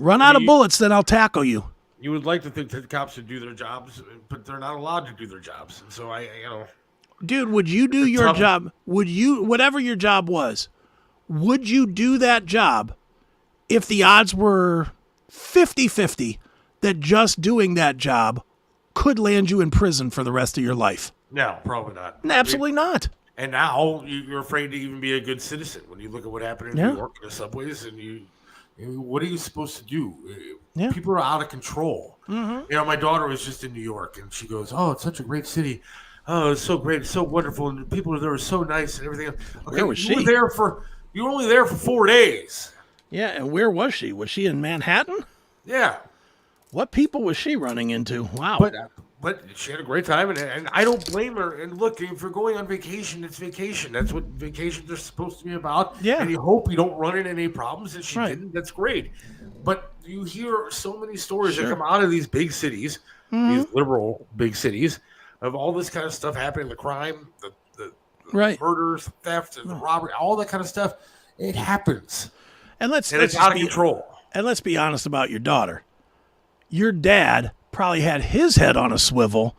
Run out of bullets, then I'll tackle you. You would like to think that the cops would do their jobs, but they're not allowed to do their jobs. And so Dude, would you do your job? Would you, whatever your job was, would you do that job if the odds were 50-50 that just doing that job could land you in prison for the rest of your life? No, probably not. Absolutely not. And now you're afraid to even be a good citizen when you look at what happened in New York in the subways, and what are you supposed to do? People are out of control. Mm-hmm. My daughter was just in New York, and she goes, "Oh, it's such a great city. Oh, it's so great, it's so wonderful, and the people there are so nice and everything." Okay, where was she? You were only there for 4 days. Yeah, and where was she? Was she in Manhattan? Yeah. What people was she running into? Wow. But she had a great time, and I don't blame her. And look, if you're going on vacation, it's vacation. That's what vacations are supposed to be about. Yeah. And you hope you don't run into any problems, and she didn't. That's great. But you hear so many stories that come out of these big cities, these liberal big cities, of all this kind of stuff happening, the crime, the murders, theft, the robbery, all that kind of stuff. It happens. And it's out of control. And let's be honest about your daughter. Your dad probably had his head on a swivel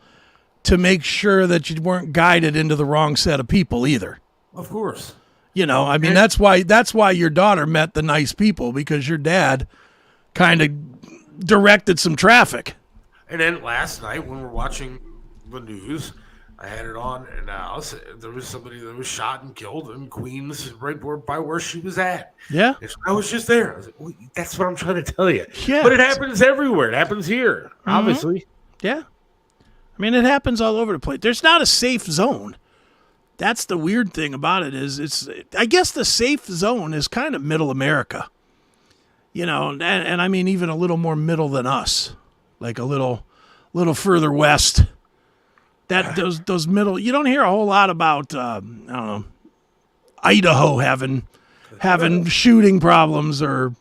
to make sure that you weren't guided into the wrong set of people either. Of course. That's why your daughter met the nice people, because your dad kind of directed some traffic. And then last night when we're watching the news, I had it on, and there was somebody that was shot and killed in Queens, right by where she was at. Yeah. I was just there. I was like, well, that's what I'm trying to tell you. Yeah. But it happens everywhere. It happens here, obviously. Yeah. It happens all over the place. There's not a safe zone. That's the weird thing about it is I guess the safe zone is kind of middle America. And I mean even a little more middle than us. Like a little further west. That those middle, you don't hear a whole lot about I don't know, Idaho having shooting problems, or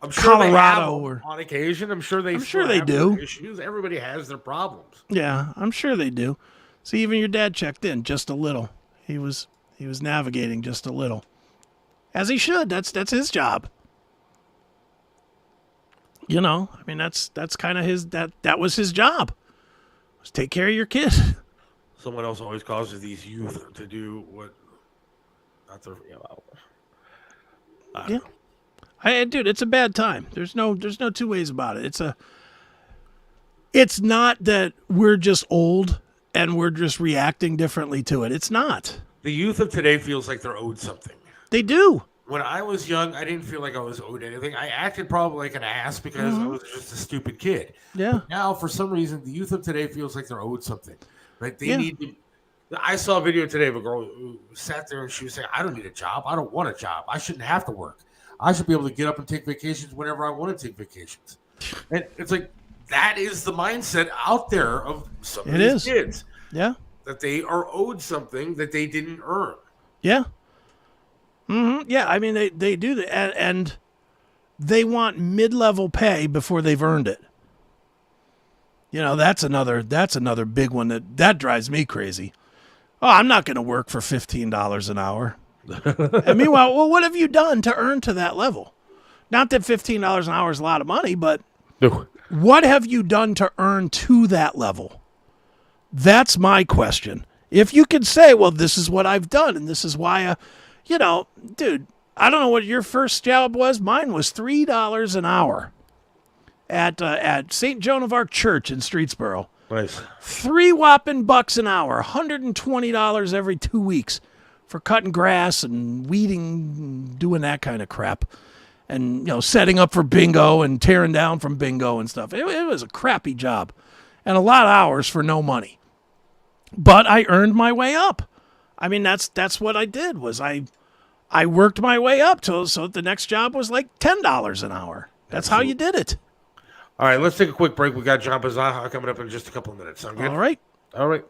I'm sure Colorado, or on occasion. I'm sure they do. Issues. Everybody has their problems. Yeah, I'm sure they do. See, even your dad checked in just a little. He was navigating just a little, as he should. That's his job. That's kind of his that was his job. Take care of your kid. Someone else always causes these youth to do what not their Dude, it's a bad time. There's no two ways about it. It's not that we're just old and we're just reacting differently to it. It's not. The youth of today feels like they're owed something. They do. When I was young, I didn't feel like I was owed anything. I acted probably like an ass because I was just a stupid kid. Yeah. But now, for some reason, the youth of today feels like they're owed something. Right? They need to. I saw a video today of a girl who sat there and she was saying, "I don't need a job. I don't want a job. I shouldn't have to work. I should be able to get up and take vacations whenever I want to take vacations." And it's like that is the mindset out there of some of these kids. Yeah. That they are owed something that they didn't earn. Yeah. Mm-hmm. Yeah, they do that, and they want mid-level pay before they've earned it. That's another big one that drives me crazy. Oh, I'm not going to work for $15 an hour. And meanwhile, well, what have you done to earn to that level? Not that $15 an hour is a lot of money, but what have you done to earn to that level? That's my question. If you could say, well, this is what I've done, and this is why, dude, I don't know what your first job was. Mine was $3 an hour at St. Joan of Arc Church in Streetsboro. Nice. $3 whopping bucks an hour, $120 every 2 weeks for cutting grass and weeding, doing that kind of crap. And, setting up for bingo and tearing down from bingo and stuff. It was a crappy job and a lot of hours for no money. But I earned my way up. I mean, that's what I did was I worked my way up so the next job was like $10 an hour. That's how you did it. All right, let's take a quick break. We got John Bisaha coming up in just a couple of minutes. Sound good? All right.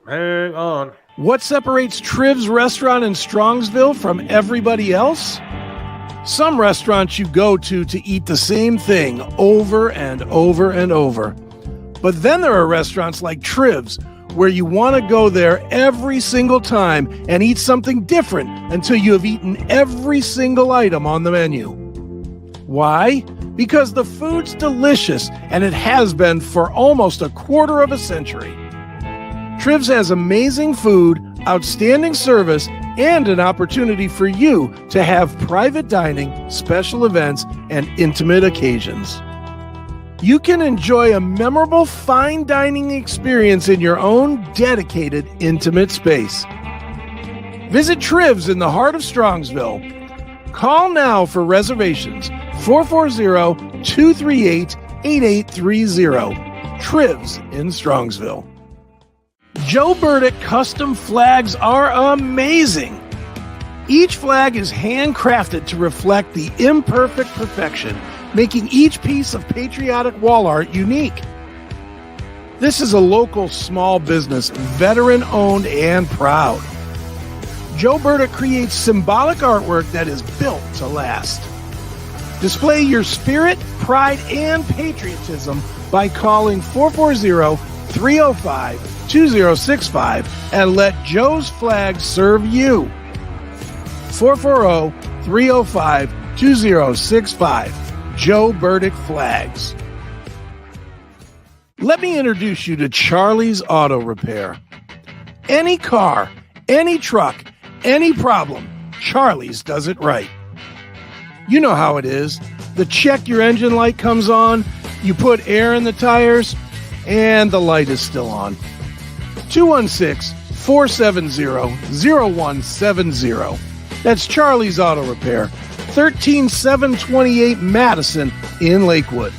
Hang on. What separates Triv's restaurant in Strongsville from everybody else? Some restaurants you go to eat the same thing over and over and over. But then there are restaurants like Triv's where you want to go there every single time and eat something different until you have eaten every single item on the menu. Why? Because the food's delicious, and it has been for almost a quarter of a century. Triv's has amazing food, outstanding service, and an opportunity for you to have private dining, special events, and intimate occasions. You can enjoy a memorable fine dining experience in your own dedicated, intimate space. Visit Triv's in the heart of Strongsville. Call now for reservations, 440-238-8830. Triv's in Strongsville. Joe Burdick custom flags are amazing. Each flag is handcrafted to reflect the imperfect perfection, making each piece of patriotic wall art unique. This is a local small business, veteran-owned and proud. Joe Burdick creates symbolic artwork that is built to last. Display your spirit, pride, and patriotism by calling 440-305-2065 and let Joe's flag serve you. 440-305-2065. Joe Burdick Flags. Let me introduce you to Charlie's Auto Repair. Any car, any truck, any problem, Charlie's does it right. You know how it is. The check your engine light comes on, you put air in the tires, and the light is still on. 216-470-0170. That's Charlie's Auto Repair, 13728 Madison in Lakewood.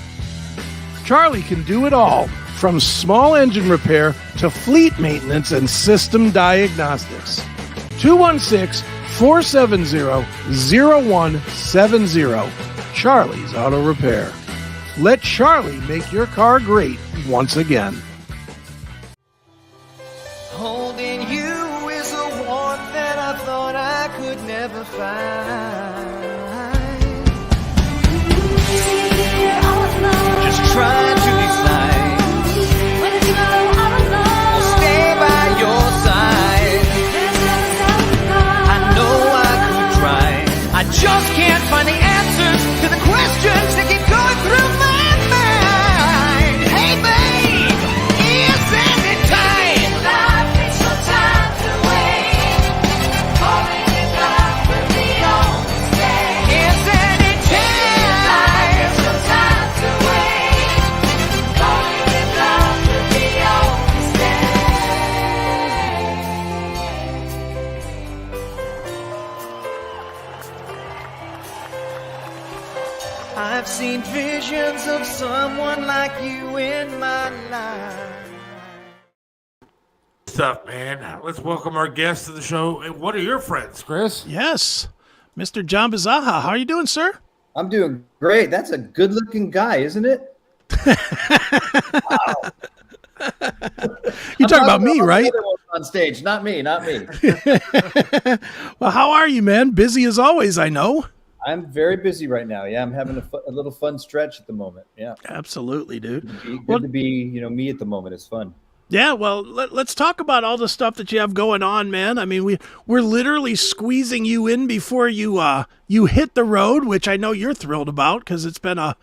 Charlie can do it all, from small engine repair to fleet maintenance and system diagnostics. 216-470-0170. Charlie's Auto Repair. Let Charlie make your car great once again. Holding you is a warmth that I thought I could never find. Just trying to decide. I'll stay by your side. I know I could try. I just can't find the answers to the questions that keep going through my mind. Hey babe, isn't it time? Life takes no time to wait. Falling in love with the only stay. Isn't it time? Life takes no time to wait. Falling in love with the only stay. I've seen visions of someone like you in my life. Stuff, man. Let's welcome our guest to the show. And what are your friends, Chris? Yes. Mr. John Bisaha, how are you doing, sir? I'm doing great. That's a good-looking guy, isn't it? Wow. You're talking about me, right? On stage, not me. Well, how are you, man? Busy as always, I know. I'm very busy right now. Yeah, I'm having a little fun stretch at the moment. Yeah, absolutely, dude. Good to be, me at the moment. It's fun. Yeah, well, let's talk about all the stuff that you have going on, man. I mean, we're literally squeezing you in before you hit the road, which I know you're thrilled about because it's been a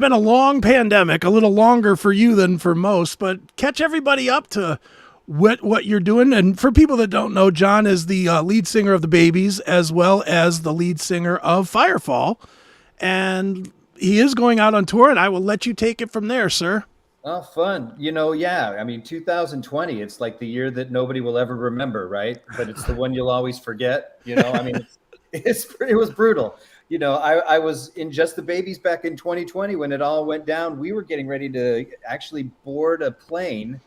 long pandemic, a little longer for you than for most. But catch everybody up to what you're doing. And for people that don't know, John is the lead singer of the Babies as well as the lead singer of Firefall, and he is going out on tour. And I will let you take it from there, sir. Oh, fun. Yeah. I mean, 2020, it's like the year that nobody will ever remember, right? But it's the one you'll always forget. I mean, it was brutal. I was in Just the Babies back in 2020 when it all went down. We were getting ready to actually board a plane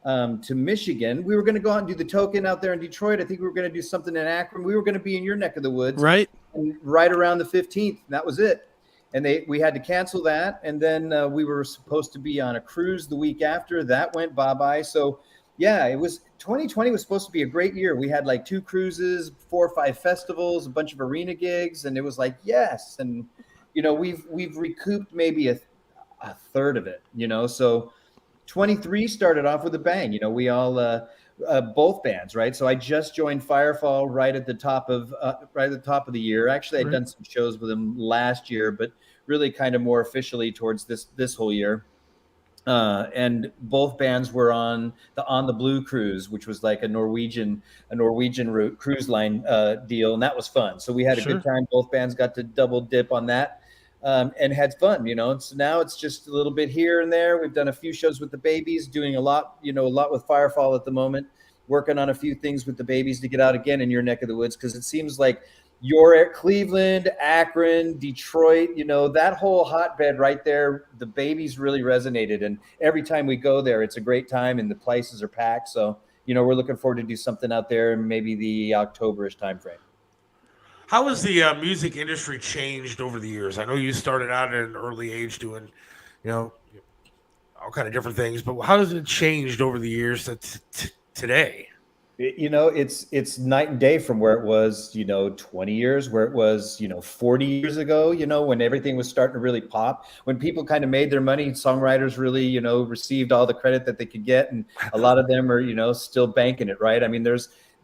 to Michigan. We were going to go out and do the token out there in Detroit. I think we were going to do something in Akron. We were going to be in your neck of the woods. Right. And right around the 15th. That was it. And we had to cancel that. And then we were supposed to be on a cruise the week after. That went bye-bye. So, yeah, 2020 was supposed to be a great year. We had like 2 cruises, 4 or 5 festivals, a bunch of arena gigs. And it was like, yes. And, we've recouped maybe a third of it, So 23 started off with a bang. We all both bands, right? So I just joined Firefall right at the top of the year. Actually, I'd done some shows with them last year, but really kind of more officially towards this whole year. And both bands were on the Blue cruise, which was like a Norwegian cruise line deal, and that was fun. So we had a good time. Both bands got to double dip on that. And had fun, So now it's just a little bit here and there. We've done a few shows with the Babies, doing a lot with Firefall at the moment, working on a few things with the Babies to get out again in your neck of the woods, because it seems like you're at Cleveland, Akron, Detroit, that whole hotbed right there. The Babies really resonated, and every time we go there, it's a great time, and the places are packed. So, we're looking forward to do something out there in maybe the Octoberish timeframe. How has the music industry changed over the years? I know you started out at an early age doing, all kind of different things, but how has it changed over the years to today? It's night and day from where it was, 20 years, where it was, 40 years ago, when everything was starting to really pop, when people kind of made their money, songwriters really, received all the credit that they could get. And a lot of them are, still banking it, right? I mean,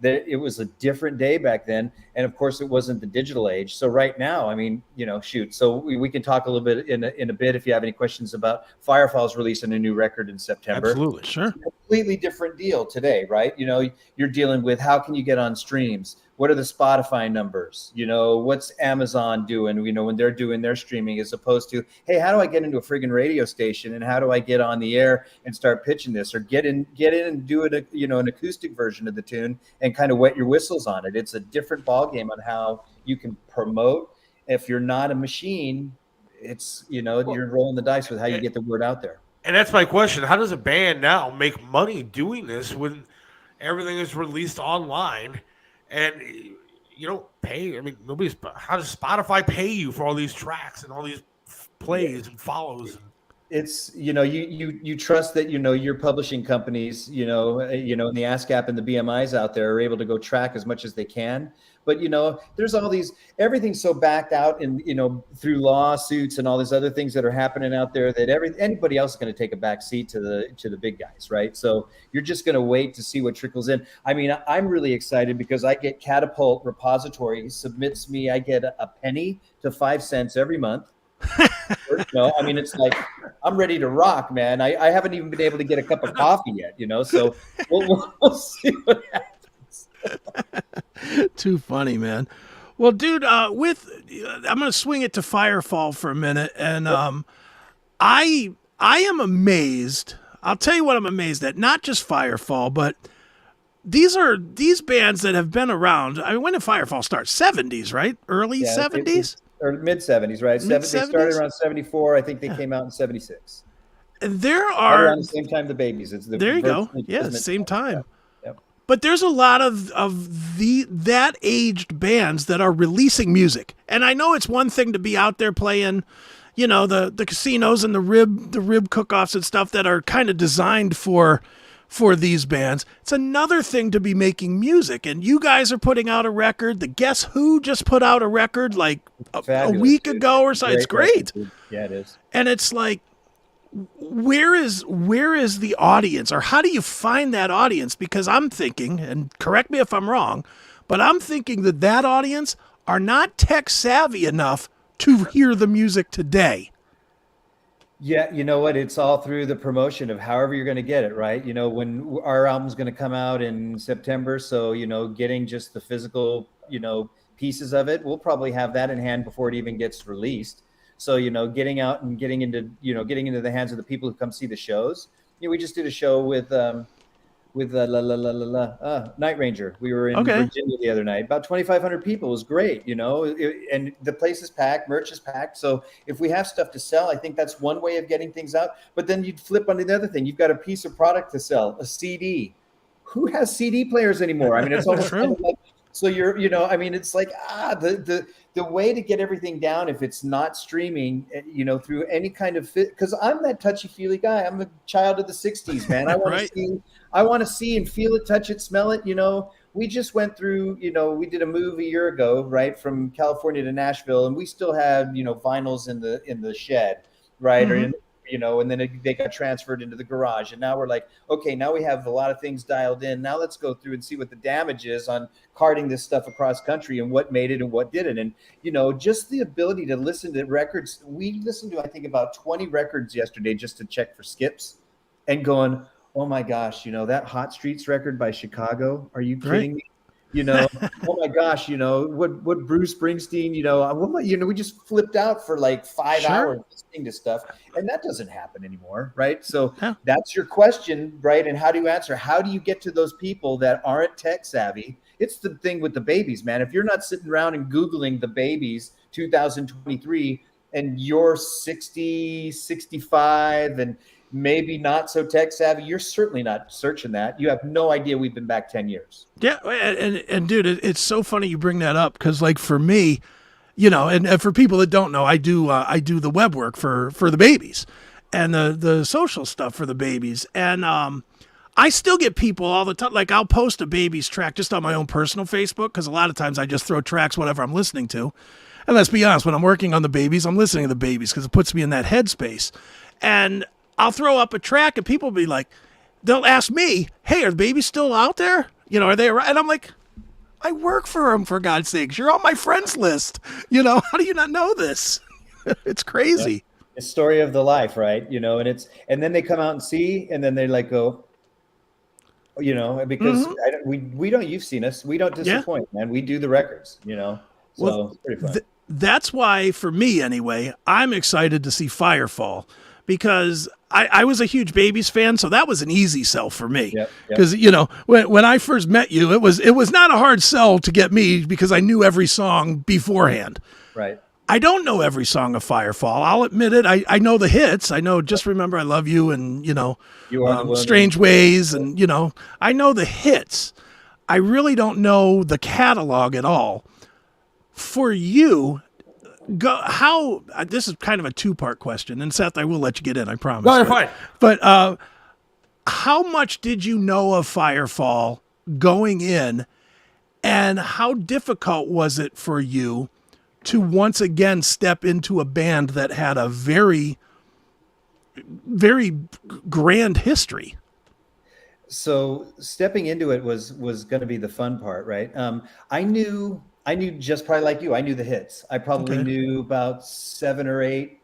it was a different day back then. And of course it wasn't the digital age. So right now, I mean, shoot. So we can talk a little bit in a bit if you have any questions about Firefall's releasing a new record in September. Absolutely. Sure. Completely different deal today, right? You're dealing with how can you get on streams? What are the Spotify numbers? What's Amazon doing, when they're doing their streaming, as opposed to, hey, how do I get into a friggin' radio station, and how do I get on the air and start pitching this, or get in and do it, an acoustic version of the tune and kind of wet your whistles on it. It's a different ballgame on how you can promote. If you're not a machine, it's, you're rolling the dice with how you get the word out there. And that's my question. How does a band now make money doing this when everything is released online? And you don't pay. I mean, how does Spotify pay you for all these tracks and all these plays and follows? It's, you trust that, your publishing companies, and the ASCAP and the BMIs out there are able to go track as much as they can. But, there's all these, everything's so backed out and, through lawsuits and all these other things that are happening out there that anybody else is going to take a back seat to the big guys, right? So you're just going to wait to see what trickles in. I mean, I'm really excited because I get Catapult Repository submits me, I get a penny to 5 cents every month. I mean, it's like, I'm ready to rock, man. I haven't even been able to get a cup of coffee yet, so we'll see what happens. Too funny, man. Well, dude, I'm going to swing it to Firefall for a minute. And I am amazed. I'll tell you what I'm amazed at. Not just Firefall, but these bands that have been around. I mean, when did Firefall start? 70s, right? Early 70s? Or mid-70s, right? They started around 74. I think they came out in 76. There are... around the same time the Babies. There you go. Yeah, same time. Yep. But there's a lot of that aged bands that are releasing music. And I know it's one thing to be out there playing, the casinos and the rib cook-offs and stuff that are kind of designed for these bands. It's another thing to be making music, and you guys are putting out a record. The Guess Who just put out a record like a week ago or so. It's great. Yeah, it is. And it's like, where is the audience, or how do you find that audience? Because I'm thinking, and correct me if I'm wrong, but I'm thinking that audience are not tech savvy enough to hear the music today. Yeah, you know what? It's all through the promotion of however you're going to get it, right? You know, when our album's going to come out in September, so, you know, getting just the physical, you know, pieces of it, we'll probably have that in hand before it even gets released. So, you know, getting out and getting into the hands of the people who come see the shows. You know, we just did a show with Night Ranger. We were in Virginia the other night. About 2,500 people. It was great, you know, and the place is packed, merch is packed. So if we have stuff to sell, I think that's one way of getting things out. But then you'd flip onto the other thing. You've got a piece of product to sell, a CD. Who has CD players anymore? I mean, it's almost kind of like, so you're, you know, I mean, it's like, the way to get everything down, if it's not streaming, you know, through any kind of fit, because I'm that touchy-feely guy. I'm a child of the 60s, man. I want to see and feel it, touch it, smell it. You know, we just went through, you know, we did a move a year ago, right, from California to Nashville, and we still had, you know, vinyls in the shed, right, or in, you know, and then they got transferred into the garage. And now we're like, okay, now we have a lot of things dialed in. Now let's go through and see what the damage is on carting this stuff across country and what made it and what didn't. And, you know, just the ability to listen to records. We listened to, I think, about 20 records yesterday just to check for skips and going, oh my gosh, you know, that Hot Streets record by Chicago. Are you kidding me? You know, oh my gosh, you know, what Bruce Springsteen, you know, we just flipped out for like 5 hours listening to stuff, and that doesn't happen anymore, right? So that's your question, right? And how do you answer? How do you get to those people that aren't tech savvy? It's the thing with the babies, man. If you're not sitting around and Googling the babies 2023 and you're 60, 65, and maybe not so tech savvy, you're certainly not searching that. You have no idea we've been back 10 years. Yeah. And dude, it's so funny you bring that up. Cause like for me, you know, and for people that don't know, I do the web work for the babies and the social stuff for the babies. And, I still get people all the time. Like I'll post a baby's track just on my own personal Facebook. Cause a lot of times I just throw tracks, whatever I'm listening to. And let's be honest, when I'm working on the babies, I'm listening to the babies cause it puts me in that headspace. And I'll throw up a track and people will be like, they'll ask me, hey, are the babies still out there? You know, are they around? And I'm like, I work for them, for God's sakes. You're on my friends list. You know, how do you not know this? It's crazy. Yeah. It's story of the life, right? You know, and then they come out and see, and then they like go, you know, because we don't, you've seen us. We don't disappoint, man. We do the records, you know, so it's pretty fun. That's why, for me anyway, I'm excited to see Firefall. Because I was a huge Babies fan, so that was an easy sell for me. Because you know, when I first met you, it was not a hard sell to get me because I knew every song beforehand. Right. I don't know every song of Firefall. I'll admit it. I know the hits. I know Just Remember I Love You and, you know, Strange Ways, and, you know, I know the hits. I really don't know the catalog at all. For you, this is kind of a two-part question, and Seth, I will let you get in, I promise. No, you're fine. But how much did you know of Firefall going in, and how difficult was it for you to once again step into a band that had a very, very grand history? So stepping into it was going to be the fun part, right? I knew just probably like you. I knew the hits. I probably knew about 7 or 8,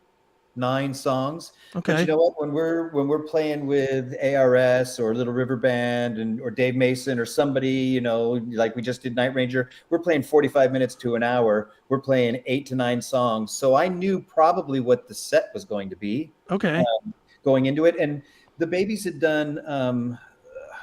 9 songs. Okay. But you know what? When we're playing with ARS or Little River Band or Dave Mason or somebody, you know, like we just did Night Ranger, we're playing 45 minutes to an hour. We're playing 8 to 9 songs. So I knew probably what the set was going to be. Okay. Going into it, and the Babies had done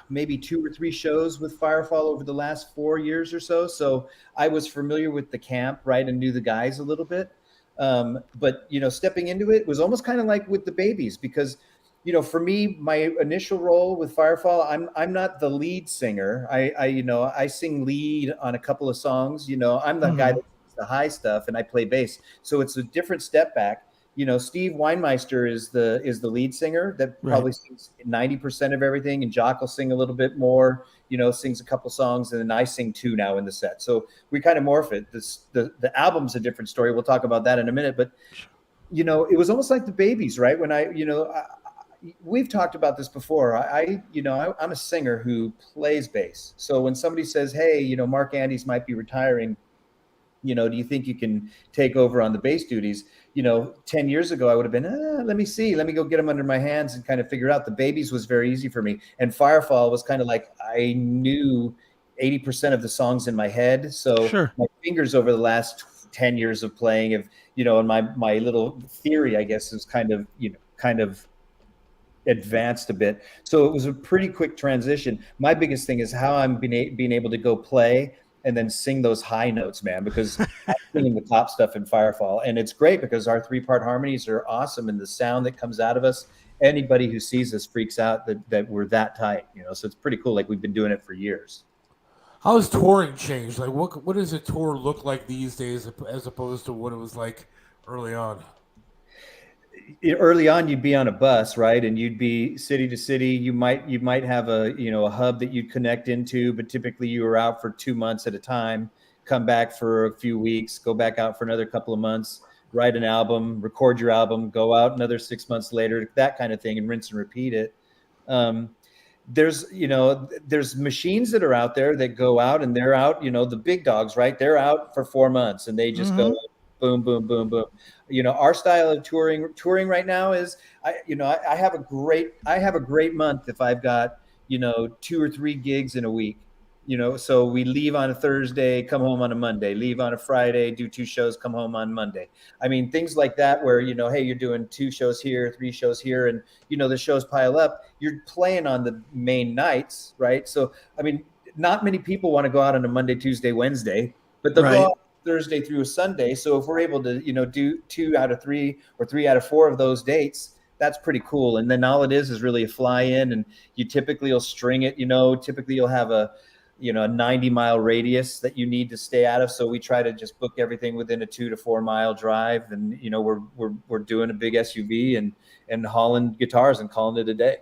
maybe 2 or 3 shows with Firefall over the last 4 years or so. So I was familiar with the camp, right, and knew the guys a little bit. But, you know, stepping into it was almost kind of like with the Babies, because, you know, for me, my initial role with Firefall, I'm not the lead singer. I sing lead on a couple of songs. You know, I'm the guy that sings the high stuff, and I play bass. So it's a different step back. You know, Steve Weinmeister is the lead singer that probably sings 90% of everything, and Jock will sing a little bit more, you know, sings a couple songs, and then I sing 2 now in the set. So we kind of morph it. The album's a different story. We'll talk about that in a minute. But it was almost like the babies, right? When we've talked about this before. I'm a singer who plays bass. So when somebody says, hey, Mark Andes might be retiring, do you think you can take over on the bass duties? 10 years ago, I would have been, let me see, let me go get them under my hands and kind of figure it out. The babies was very easy for me. And Firefall was kind of like, I knew 80% of the songs in my head. So my fingers over the last 10 years of playing and my little theory, I guess, is kind of advanced a bit. So it was a pretty quick transition. My biggest thing is how I'm being able to go play and then sing those high notes, man, because I'm singing the top stuff in Firefall. And it's great because our 3-part harmonies are awesome. And the sound that comes out of us, anybody who sees us freaks out that we're that tight, so it's pretty cool. Like we've been doing it for years. How has touring changed? Like what does a tour look like these days as opposed to what it was like early on? Early on, you'd be on a bus, right? And you'd be city to city. You might have a hub that you'd connect into, but typically you were out for 2 months at a time, come back for a few weeks, go back out for another couple of months, write an album, record your album, go out another 6 months later, that kind of thing, and rinse and repeat it. There's machines that are out there that go out and they're out, the big dogs, right? They're out for 4 months and they just go boom, boom, boom, boom. Our style of touring right now is, I have a great month if I've got, 2 or 3 gigs in a week, so we leave on a Thursday, come home on a Monday, leave on a Friday, do 2 shows, come home on Monday. I mean, things like that where, hey, you're doing 2 shows here, 3 shows here, and, the shows pile up. You're playing on the main nights, right? So, I mean, not many people want to go out on a Monday, Tuesday, Wednesday, but they'll go out Thursday through a Sunday. So if we're able to, do 2 out of 3 or 3 out of 4 of those dates, that's pretty cool. And then all it is really a fly in, and you typically will string it, typically you'll have a 90-mile radius that you need to stay out of. So we try to just book everything within a 2 to 4 mile drive. And, we're doing a big SUV and hauling guitars and calling it a day.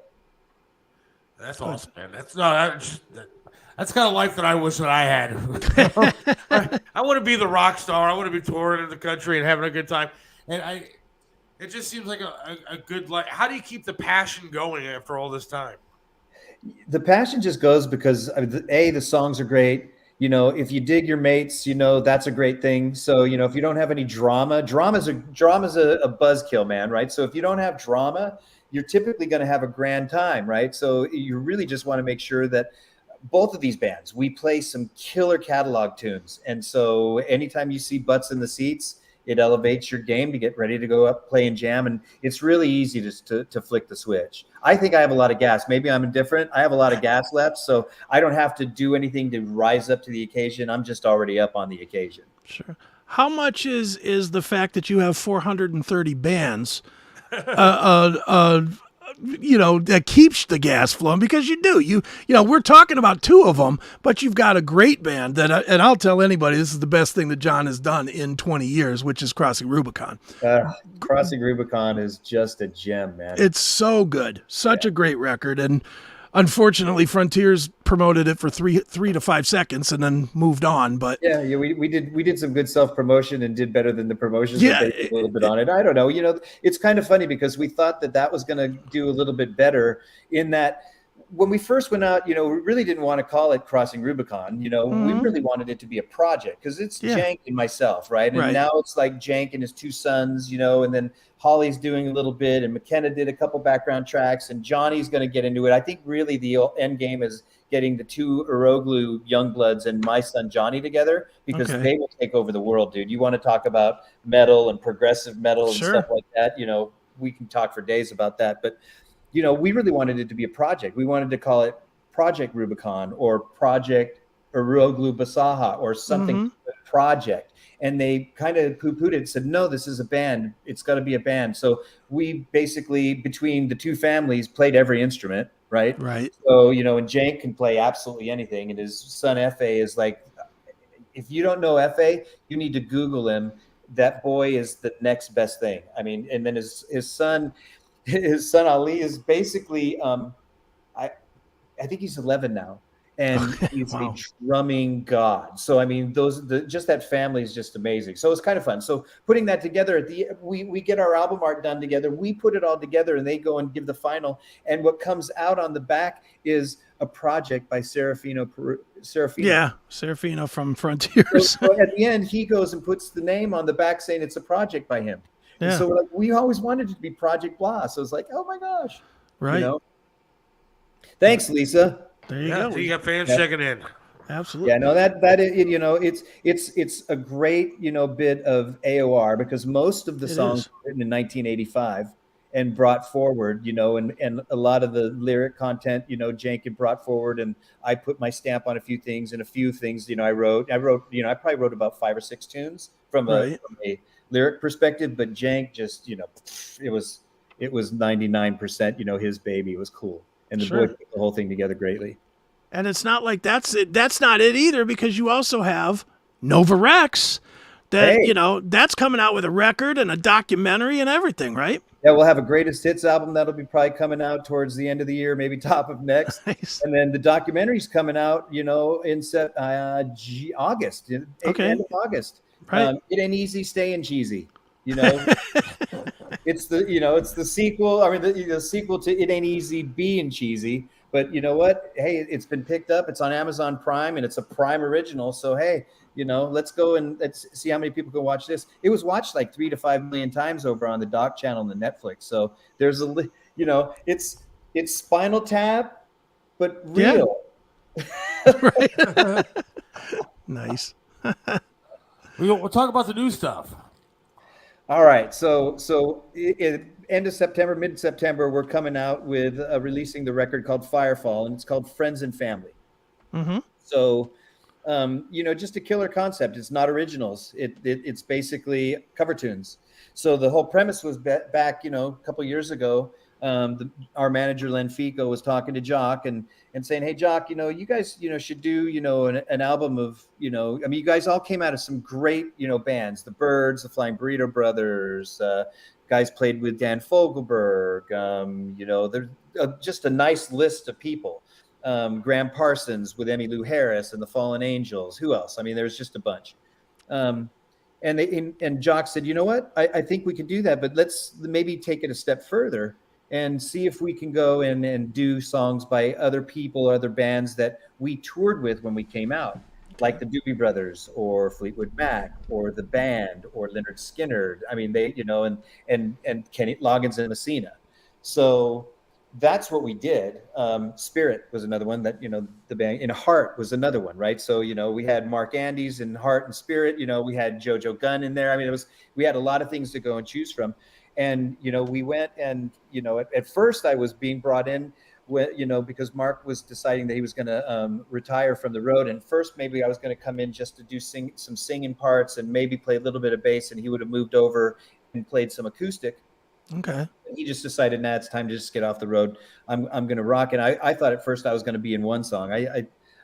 That's awesome, man. That's kind of life that I wish that I had. I want to be the rock star. I want to be touring in the country and having a good time. And it just seems like a good life. How do you keep the passion going after all this time? The passion just goes because the songs are great. If you dig your mates, that's a great thing. So, if you don't have any drama's a buzzkill, man. Right. So if you don't have drama, you're typically going to have a grand time. Right. So you really just want to make sure that both of these bands, we play some killer catalog tunes. And so anytime you see butts in the seats, it elevates your game to get ready to go up, play and jam. And it's really easy to flick the switch. I think I have a lot of gas. Maybe I'm indifferent. I have a lot of gas left, so I don't have to do anything to rise up to the occasion. I'm just already up on the occasion. Sure. How much is the fact that you have 430 bands that keeps the gas flowing? Because you do, we're talking about 2 of them, but you've got a great band and I'll tell anybody, this is the best thing that John has done in 20 years, which is Crossing Rubicon. Crossing Rubicon is just a gem, man. It's so good. Such a great record. And unfortunately, Frontiers promoted it for 3 to 5 seconds and then moved on. But we did some good self-promotion and did better than the promotions. That they did a little bit on it. I don't know. It's kind of funny because we thought that was going to do a little bit better in that when we first went out, we really didn't want to call it Crossing Rubicon. We really wanted it to be a project because it's Jank and myself, right? And now it's like Jank and his 2 sons, and then Holly's doing a little bit, and McKenna did a couple background tracks, and Johnny's going to get into it. I think really the end game is getting the 2 Uroglu Youngbloods and my son Johnny together because they will take over the world, dude. You want to talk about metal and progressive metal and stuff like that? We can talk for days about that, but we really wanted it to be a project. We wanted to call it Project Rubicon or Project Uroglu Bisaha or something project. And they kind of poo-pooed it and said, no, this is a band. It's got to be a band. So we basically, between the 2 families, played every instrument, right? Right. So, and Jank can play absolutely anything. And his son, F.A., is like, if you don't know F.A., you need to Google him. That boy is the next best thing. I mean, and then his son Ali is basically, I think he's 11 now. and he's a drumming god. So I mean, just that family is just amazing. So it's kind of fun. So putting that together, we get our album art done together. We put it all together, and they go and give the final. And what comes out on the back is a project by Serafino. Yeah, Serafino from Frontiers. So at the end, he goes and puts the name on the back, saying it's a project by him. Yeah. And so we're like, we always wanted it to be Project Blah. So it's like, oh my gosh, right? You know? Thanks, Lisa. There you go. So you got fans checking in. Absolutely. Yeah, no, that you know, it's a great, you know, bit of AOR, because most of the songs were written in 1985 and brought forward, you know, and a lot of the lyric content, you know, Jank had brought forward, and I put my stamp on a few things, and a few things, you know, I wrote, you know, I probably wrote about 5 or 6 tunes from a lyric perspective, but Jank just, you know, it was 99%, you know, his baby. It was cool. And the boy put the whole thing together greatly. And it's not like that's it. That's not it either, because you also have Nova Rex that, you know, that's coming out with a record and a documentary and everything, right? Yeah, we'll have a greatest hits album that'll be probably coming out towards the end of the year, maybe top of next. Nice. And then the documentary's coming out, you know, in August, end of August. Right. It ain't easy staying cheesy, you know. It's the sequel. I mean, the sequel to It Ain't Easy Being Cheesy. But you know what? Hey, it's been picked up. It's on Amazon Prime, and it's a Prime original. So hey, you know, let's go and let's see how many people can watch this. It was watched like 3 to 5 million times over on the Doc channel on the Netflix. So there's you know, it's Spinal Tap, but real. Yeah. Nice. We'll talk about the new stuff. All right, so end of September, mid-September, we're coming out with releasing the record called Firefall, and it's called Friends and Family. Mm-hmm. So, you know, just a killer concept. It's not originals. It's basically cover tunes. So the whole premise was back, you know, a couple years ago. Our manager Len Fico was talking to Jock and saying, "Hey, Jock, you know, you guys, you know, should do, you know, an album of, you know, I mean, you guys all came out of some great, you know, bands, the Byrds, the Flying Burrito Brothers, guys played with Dan Fogelberg, you know, there's just a nice list of people. Graham Parsons with Emmylou Harris and the Fallen Angels. Who else? I mean, there's just a bunch." And Jock said, "You know what? I think we could do that, but let's maybe take it a step further and see if we can go and do songs by other people, other bands that we toured with when we came out, like the Doobie Brothers or Fleetwood Mac or the Band or Lynyrd Skynyrd. I mean, they, you know, and Kenny Loggins and Messina." So that's what we did. Spirit was another one that, you know, the band, and Heart was another one, right? So, you know, we had Mark Andes and Heart and Spirit, you know, we had JoJo Gunn in there. I mean, we had a lot of things to go and choose from. And, you know, we went and, you know, at first I was being brought in with, you know, because Mark was deciding that he was going to retire from the road. And first, maybe I was going to come in just to do some singing parts and maybe play a little bit of bass, and he would have moved over and played some acoustic. Okay. He just decided, it's time to just get off the road. I'm going to rock. And I thought at first I was going to be in one song.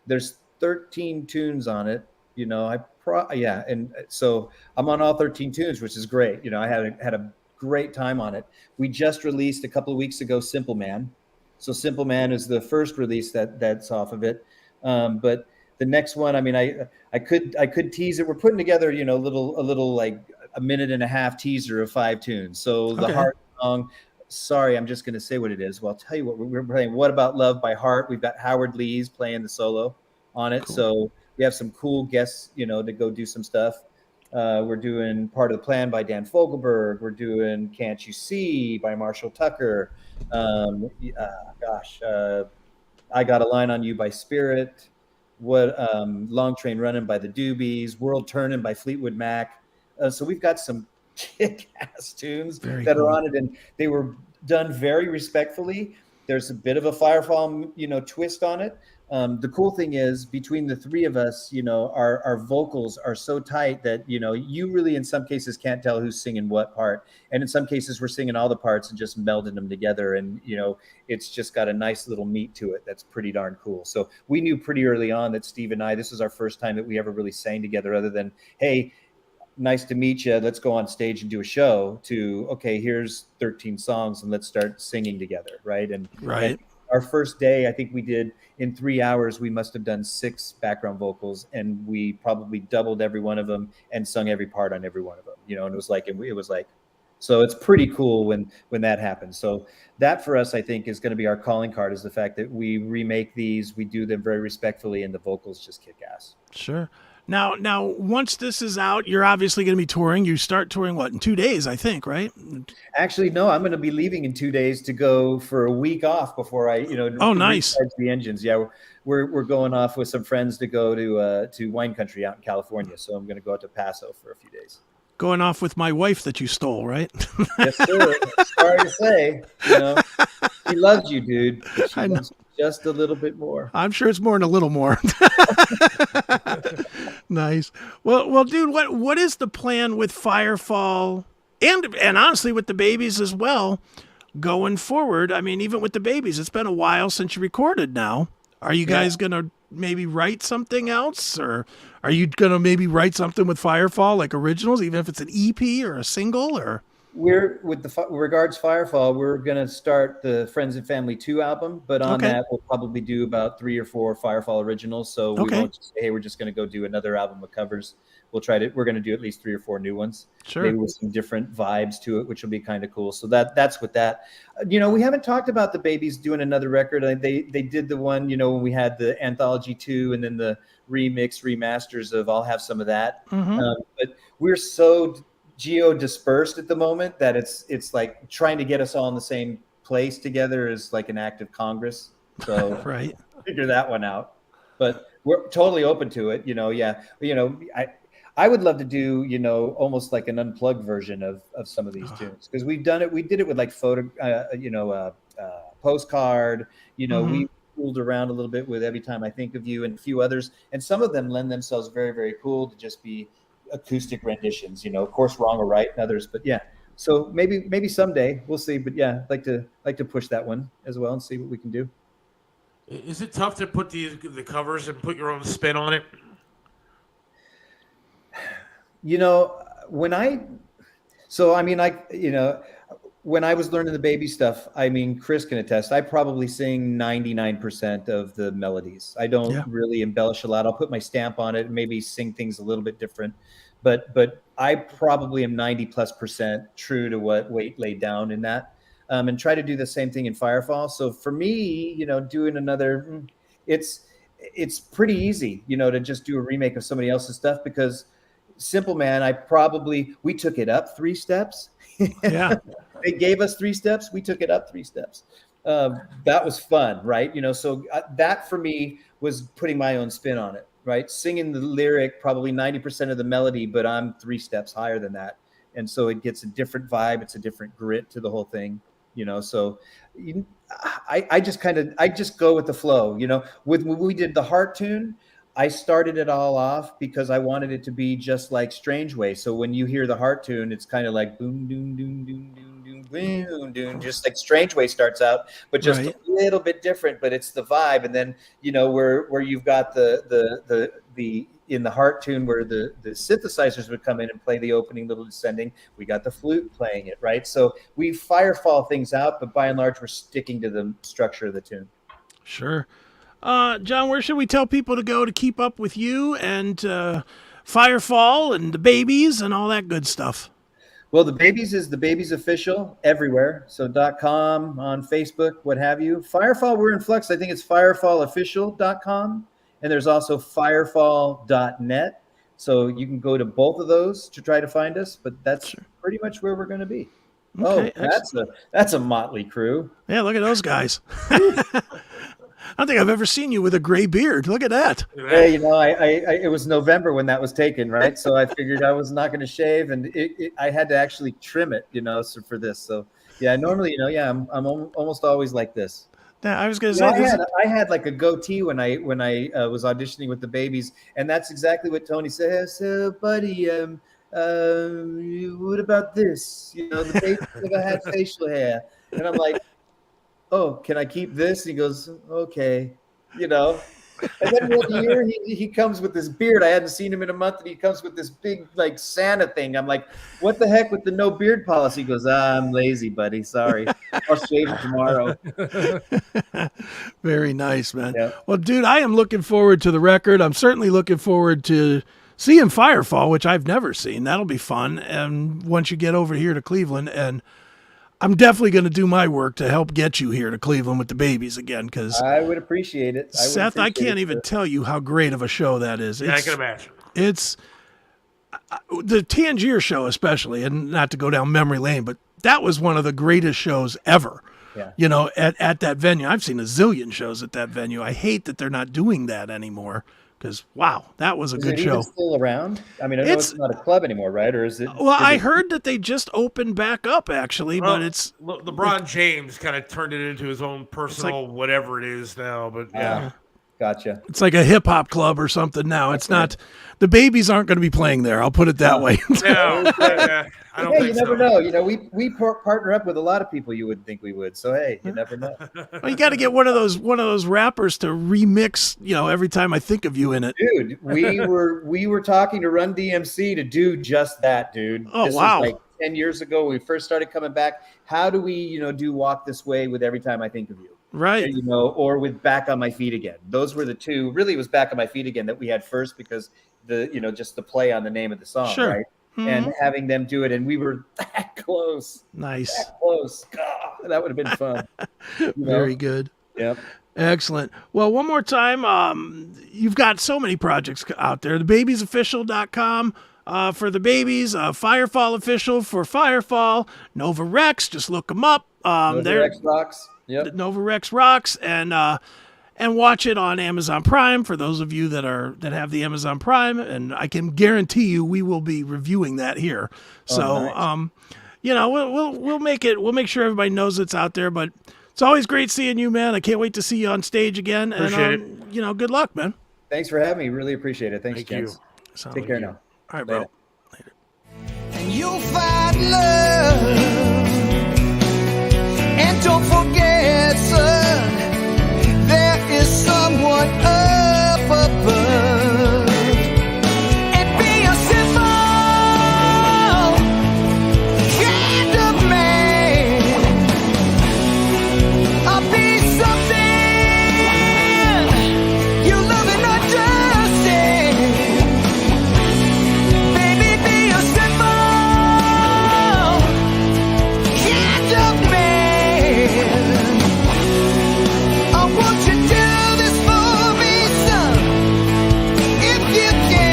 There's 13 tunes on it, you know, and so I'm on all 13 tunes, which is great. You know, I had a great time on it. We just released a couple of weeks ago Simple Man. So Simple Man is the first release that's off of it. But the next one, I mean, I could tease it. We're putting together, you know, a little like a minute and a half teaser of 5 tunes. So the Heart song, sorry, I'm just going to say what it is. Well, I'll tell you what, we're playing What About Love by Heart. We've got Howard Lees playing the solo on it. Cool. So we have some cool guests, you know, to go do some stuff. We're doing Part of the Plan by Dan Fogelberg. We're doing Can't You See by Marshall Tucker. I Got a Line on You by Spirit. Long Train Running by the Doobies. World Turning by Fleetwood Mac. So we've got some kick-ass tunes that are on it, and they were done very respectfully. There's a bit of a Firefall, you know, twist on it. The cool thing is, between the 3 of us, you know, our vocals are so tight that, you know, you really in some cases can't tell who's singing what part. And in some cases we're singing all the parts and just melding them together. And, you know, it's just got a nice little meat to it. That's pretty darn cool. So we knew pretty early on that Steve and I, this was our first time that we ever really sang together, other than, hey, nice to meet you, let's go on stage and do a show, to, okay, here's 13 songs and let's start singing together. Right. And our first day, I think we did in 3 hours, we must have done 6 background vocals, and we probably doubled every one of them and sung every part on every one of them, and it was like, so it's pretty cool when that happens. So that for us, I think, is going to be our calling card, is the fact that we remake these, we do them very respectfully, and the vocals just kick ass. Sure. Now, once this is out, you're obviously going to be touring. You start touring, in 2 days, I think, right? Actually, no, I'm going to be leaving in 2 days to go for a week off before I, Oh, nice. recharge the engines. Yeah, we're going off with some friends to go to wine country out in California. So I'm going to go out to Paso for a few days. Going off with my wife that you stole, right? Yes, sir. Sorry to say, she loves you, dude. But she loves just a little bit more. I'm sure it's more than a little more. Nice. Well, dude, what is the plan with Firefall and honestly with the babies as well going forward? I mean, even with the babies, it's been a while since you recorded now. Are you guys going to maybe write something else, or are you going to maybe write something with Firefall, like originals, even if it's an EP or a single, or? We're with regards Firefall, we're going to start the Friends and Family 2 album, but on that we'll probably do about 3 or 4 Firefall originals. So we won't just say, hey, we're just going to go do another album of covers. We're going to do at least 3 or 4 new ones, maybe with some different vibes to it, which will be kind of cool. So that's with that. We haven't talked about the babies doing another record. They did the one, when we had the Anthology 2 and then the remasters of I'll Have Some of That. Mm-hmm. But we're so geo-dispersed at the moment that it's like trying to get us all in the same place together is like an act of Congress. So figure that one out. But we're totally open to it. I would love to do, almost like an unplugged version of some of these tunes, because we've done it. We did it with like Postcard. We fooled around a little bit with Every Time I Think of You and a few others, and some of them lend themselves very, very cool to just be acoustic renditions. Of course, wrong or right, and others. But yeah, so maybe someday we'll see. But yeah, like to push that one as well and see what we can do. Is it tough to put the covers and put your own spin on it? When I was learning the baby stuff, Chris can attest, I probably sing 99% of the melodies. I don't really embellish a lot. I'll put my stamp on it and maybe sing things a little bit different, but I probably am 90+% true to what Waite laid down in that, and try to do the same thing in Firefall. So for me, doing another, it's pretty easy, to just do a remake of somebody else's stuff, because Simple Man, we took it up 3 steps. Yeah. They gave us 3 steps. We took it up 3 steps. That was fun, right? So that for me was putting my own spin on it, right? Singing the lyric, probably 90% of the melody, but I'm 3 steps higher than that. And so it gets a different vibe. It's a different grit to the whole thing, so I just go with the flow, when we did the Heart tune, I started it all off because I wanted it to be just like Strange Way. So when you hear the Heart tune, it's kind of like boom, doom, doom, doom, doom, doom, boom, doom, just like Strange Way starts out, but just a little bit different. But it's the vibe, and then where you've got the in the Heart tune where the synthesizers would come in and play the opening little descending. We got the flute playing it, right? So we Firefall things out, but by and large, we're sticking to the structure of the tune. Sure. John, where should we tell people to go to keep up with you and Firefall and the babies and all that good stuff? Well, the babies is the babies official everywhere. So .com, on Facebook, what have you. Firefall, we're in flux. I think it's firefallofficial.com. And there's also firefall.net. So you can go to both of those to try to find us. But that's pretty much where we're going to be. Okay, that's a motley crew. Yeah, look at those guys. I don't think I've ever seen you with a gray beard. Look at that. Yeah, it was November when that was taken, right? So I figured I was not going to shave, and I had to actually trim it, so for this. So yeah, normally, I'm almost always like this. Yeah, I was going to say I had like a goatee when I was auditioning with the babies, and that's exactly what Tony said. So, buddy, what about this? The babies never had facial hair, and I'm like, oh, can I keep this? He goes, okay, And then one year he comes with this beard. I hadn't seen him in a month, and he comes with this big like Santa thing. I'm like, what the heck with the no beard policy? He goes, I'm lazy, buddy. Sorry. I'll shave it tomorrow. Very nice, man. Yeah. Well, dude, I am looking forward to the record. I'm certainly looking forward to seeing Firefall, which I've never seen. That'll be fun. And once you get over here to Cleveland, and I'm definitely going to do my work to help get you here to Cleveland with the babies again, because I would appreciate it. Seth, I can't even tell you how great of a show that is. Yeah, I can imagine. It's the Tangier show, especially, and not to go down memory lane, but that was one of the greatest shows ever. Yeah. You know, at that venue. I've seen a zillion shows at that venue. I hate that they're not doing that anymore. Because, wow, that was a good show. Is it still around? I mean, I know it's not a club anymore, right? Or is it? Well, I heard that they just opened back up, actually, but it's... LeBron James kind of turned it into his own personal whatever it is now, but yeah. Gotcha. It's like a hip-hop club or something now. It's not... The babies aren't going to be playing there. I'll put it that way. No, I don't think you never know. You know, we partner up with a lot of people you wouldn't think we would. So, hey, you never know. Well, you got to get one of those rappers to remix, you know, every time I think of you in it. Dude, we were talking to Run DMC to do just that, dude. Oh, this wow. was like 10 years ago when we first started coming back. How do we, you know, do Walk This Way with Every Time I Think of You? Right. You know, or with Back on My Feet Again. Those were the two. Really, it was Back on My Feet Again that we had first because just the play on the name of the song, sure. right? Mm-hmm. And having them do it, and we were that close. Nice. That close. God, that would have been fun. Very good. Yep. Excellent. Well, one more time, you've got so many projects out there. TheBabiesOfficial.com for the babies, Firefall Official for Firefall, Nova Rex, just look them up. Nova Rex rocks. Yep. Nova Rex rocks, and watch it on Amazon Prime for those of you that have the Amazon Prime, and I can guarantee you we will be reviewing that here. So, nice. You know, we'll make sure everybody knows it's out there. But it's always great seeing you, man. I can't wait to see you on stage again. Appreciate it. You know, good luck, man. Thanks for having me. Really appreciate it. Thanks, Thank gents. you. Take care now. All right, bro. Later. And you'll find love. And don't forget, son, there is someone up above. And be a simple kind of man. I'll be something you love and understand. Baby, be a simple kind of man. I want you to do this for me, son, if you can.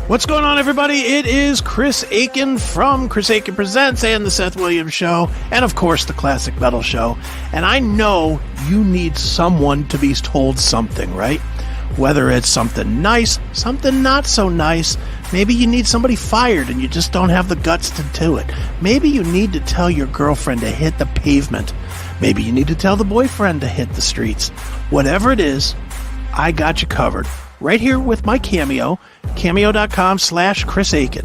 What's going on, everybody? It is Chris Aiken from Chris Aiken Presents and the Seth Williams Show, and of course the Classic Metal Show. And I know you need someone to be told something, right? Whether it's something nice, something not so nice. Maybe you need somebody fired and you just don't have the guts to do it. Maybe you need to tell your girlfriend to hit the pavement. Maybe you need to tell the boyfriend to hit the streets. Whatever it is, I got you covered. Right here with my Cameo, cameo.com/Chris Aiken.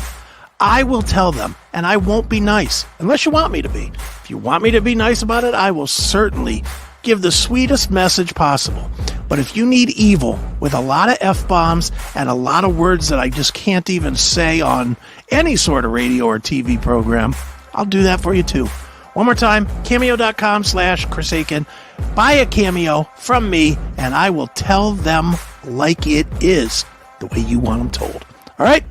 I will tell them, and I won't be nice, unless you want me to be. If you want me to be nice about it, I will certainly give the sweetest message possible. But if you need evil with a lot of F-bombs and a lot of words that I just can't even say on any sort of radio or TV program, I'll do that for you too. One more time, cameo.com/Chris Aiken. Buy a Cameo from me, and I will tell them like it is, the way you want them told. All right?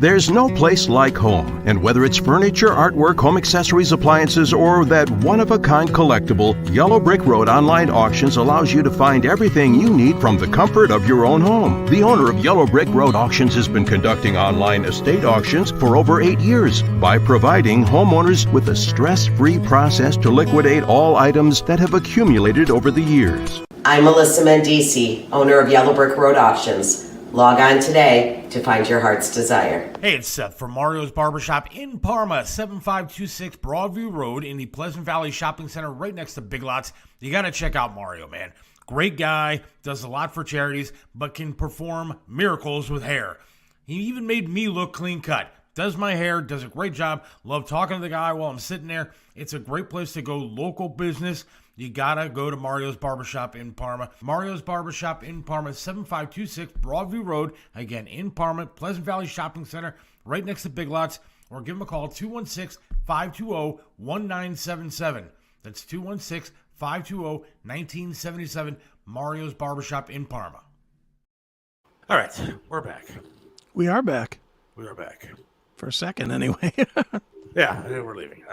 There's no place like home, and whether it's furniture, artwork, home accessories, appliances, or that one-of-a-kind collectible, Yellow Brick Road Online Auctions allows you to find everything you need from the comfort of your own home. The owner of Yellow Brick Road Auctions has been conducting online estate auctions for over 8 years by providing homeowners with a stress-free process to liquidate all items that have accumulated over the years. I'm Melissa Mendici, owner of Yellow Brick Road Auctions. Log on today to find your heart's desire. Hey, it's Seth from Mario's Barbershop in Parma, 7526 Broadview Road in the Pleasant Valley Shopping Center right next to Big Lots. You got to check out Mario, man. Great guy, does a lot for charities, but can perform miracles with hair. He even made me look clean cut. does my hair, does a great job. Love talking to the guy while I'm sitting there. It's a great place to go, local business. You gotta go to Mario's Barbershop in Parma. Mario's Barbershop in Parma, 7526 Broadview Road. Again, in Parma, Pleasant Valley Shopping Center, right next to Big Lots. Or give them a call, 216-520-1977. That's 216-520-1977. Mario's Barbershop in Parma. All right, we're back. We are back. We are back. For a second, anyway. Yeah, and then we're leaving.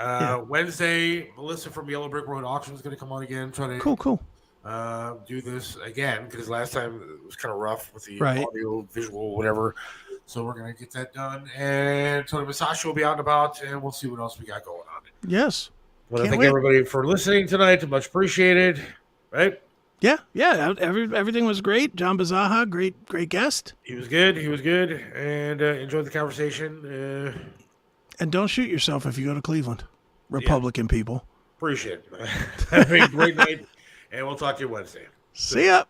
Wednesday, Melissa from Yellow Brick Road Auction is going to come on again. Try to Cool. Do this again, because last time it was kind of rough with the Right. audio, visual, whatever. So we're going to get that done. And Tony Bisaha will be out and about, and we'll see what else we got going on. Yes. Well, I thank everybody for listening tonight. Much appreciated. Right? Yeah. Everything was great. John Bisaha, great guest. He was good. And enjoyed the conversation. And don't shoot yourself if you go to Cleveland, Republican people. Appreciate it. Have a great night, and we'll talk to you Wednesday. See ya.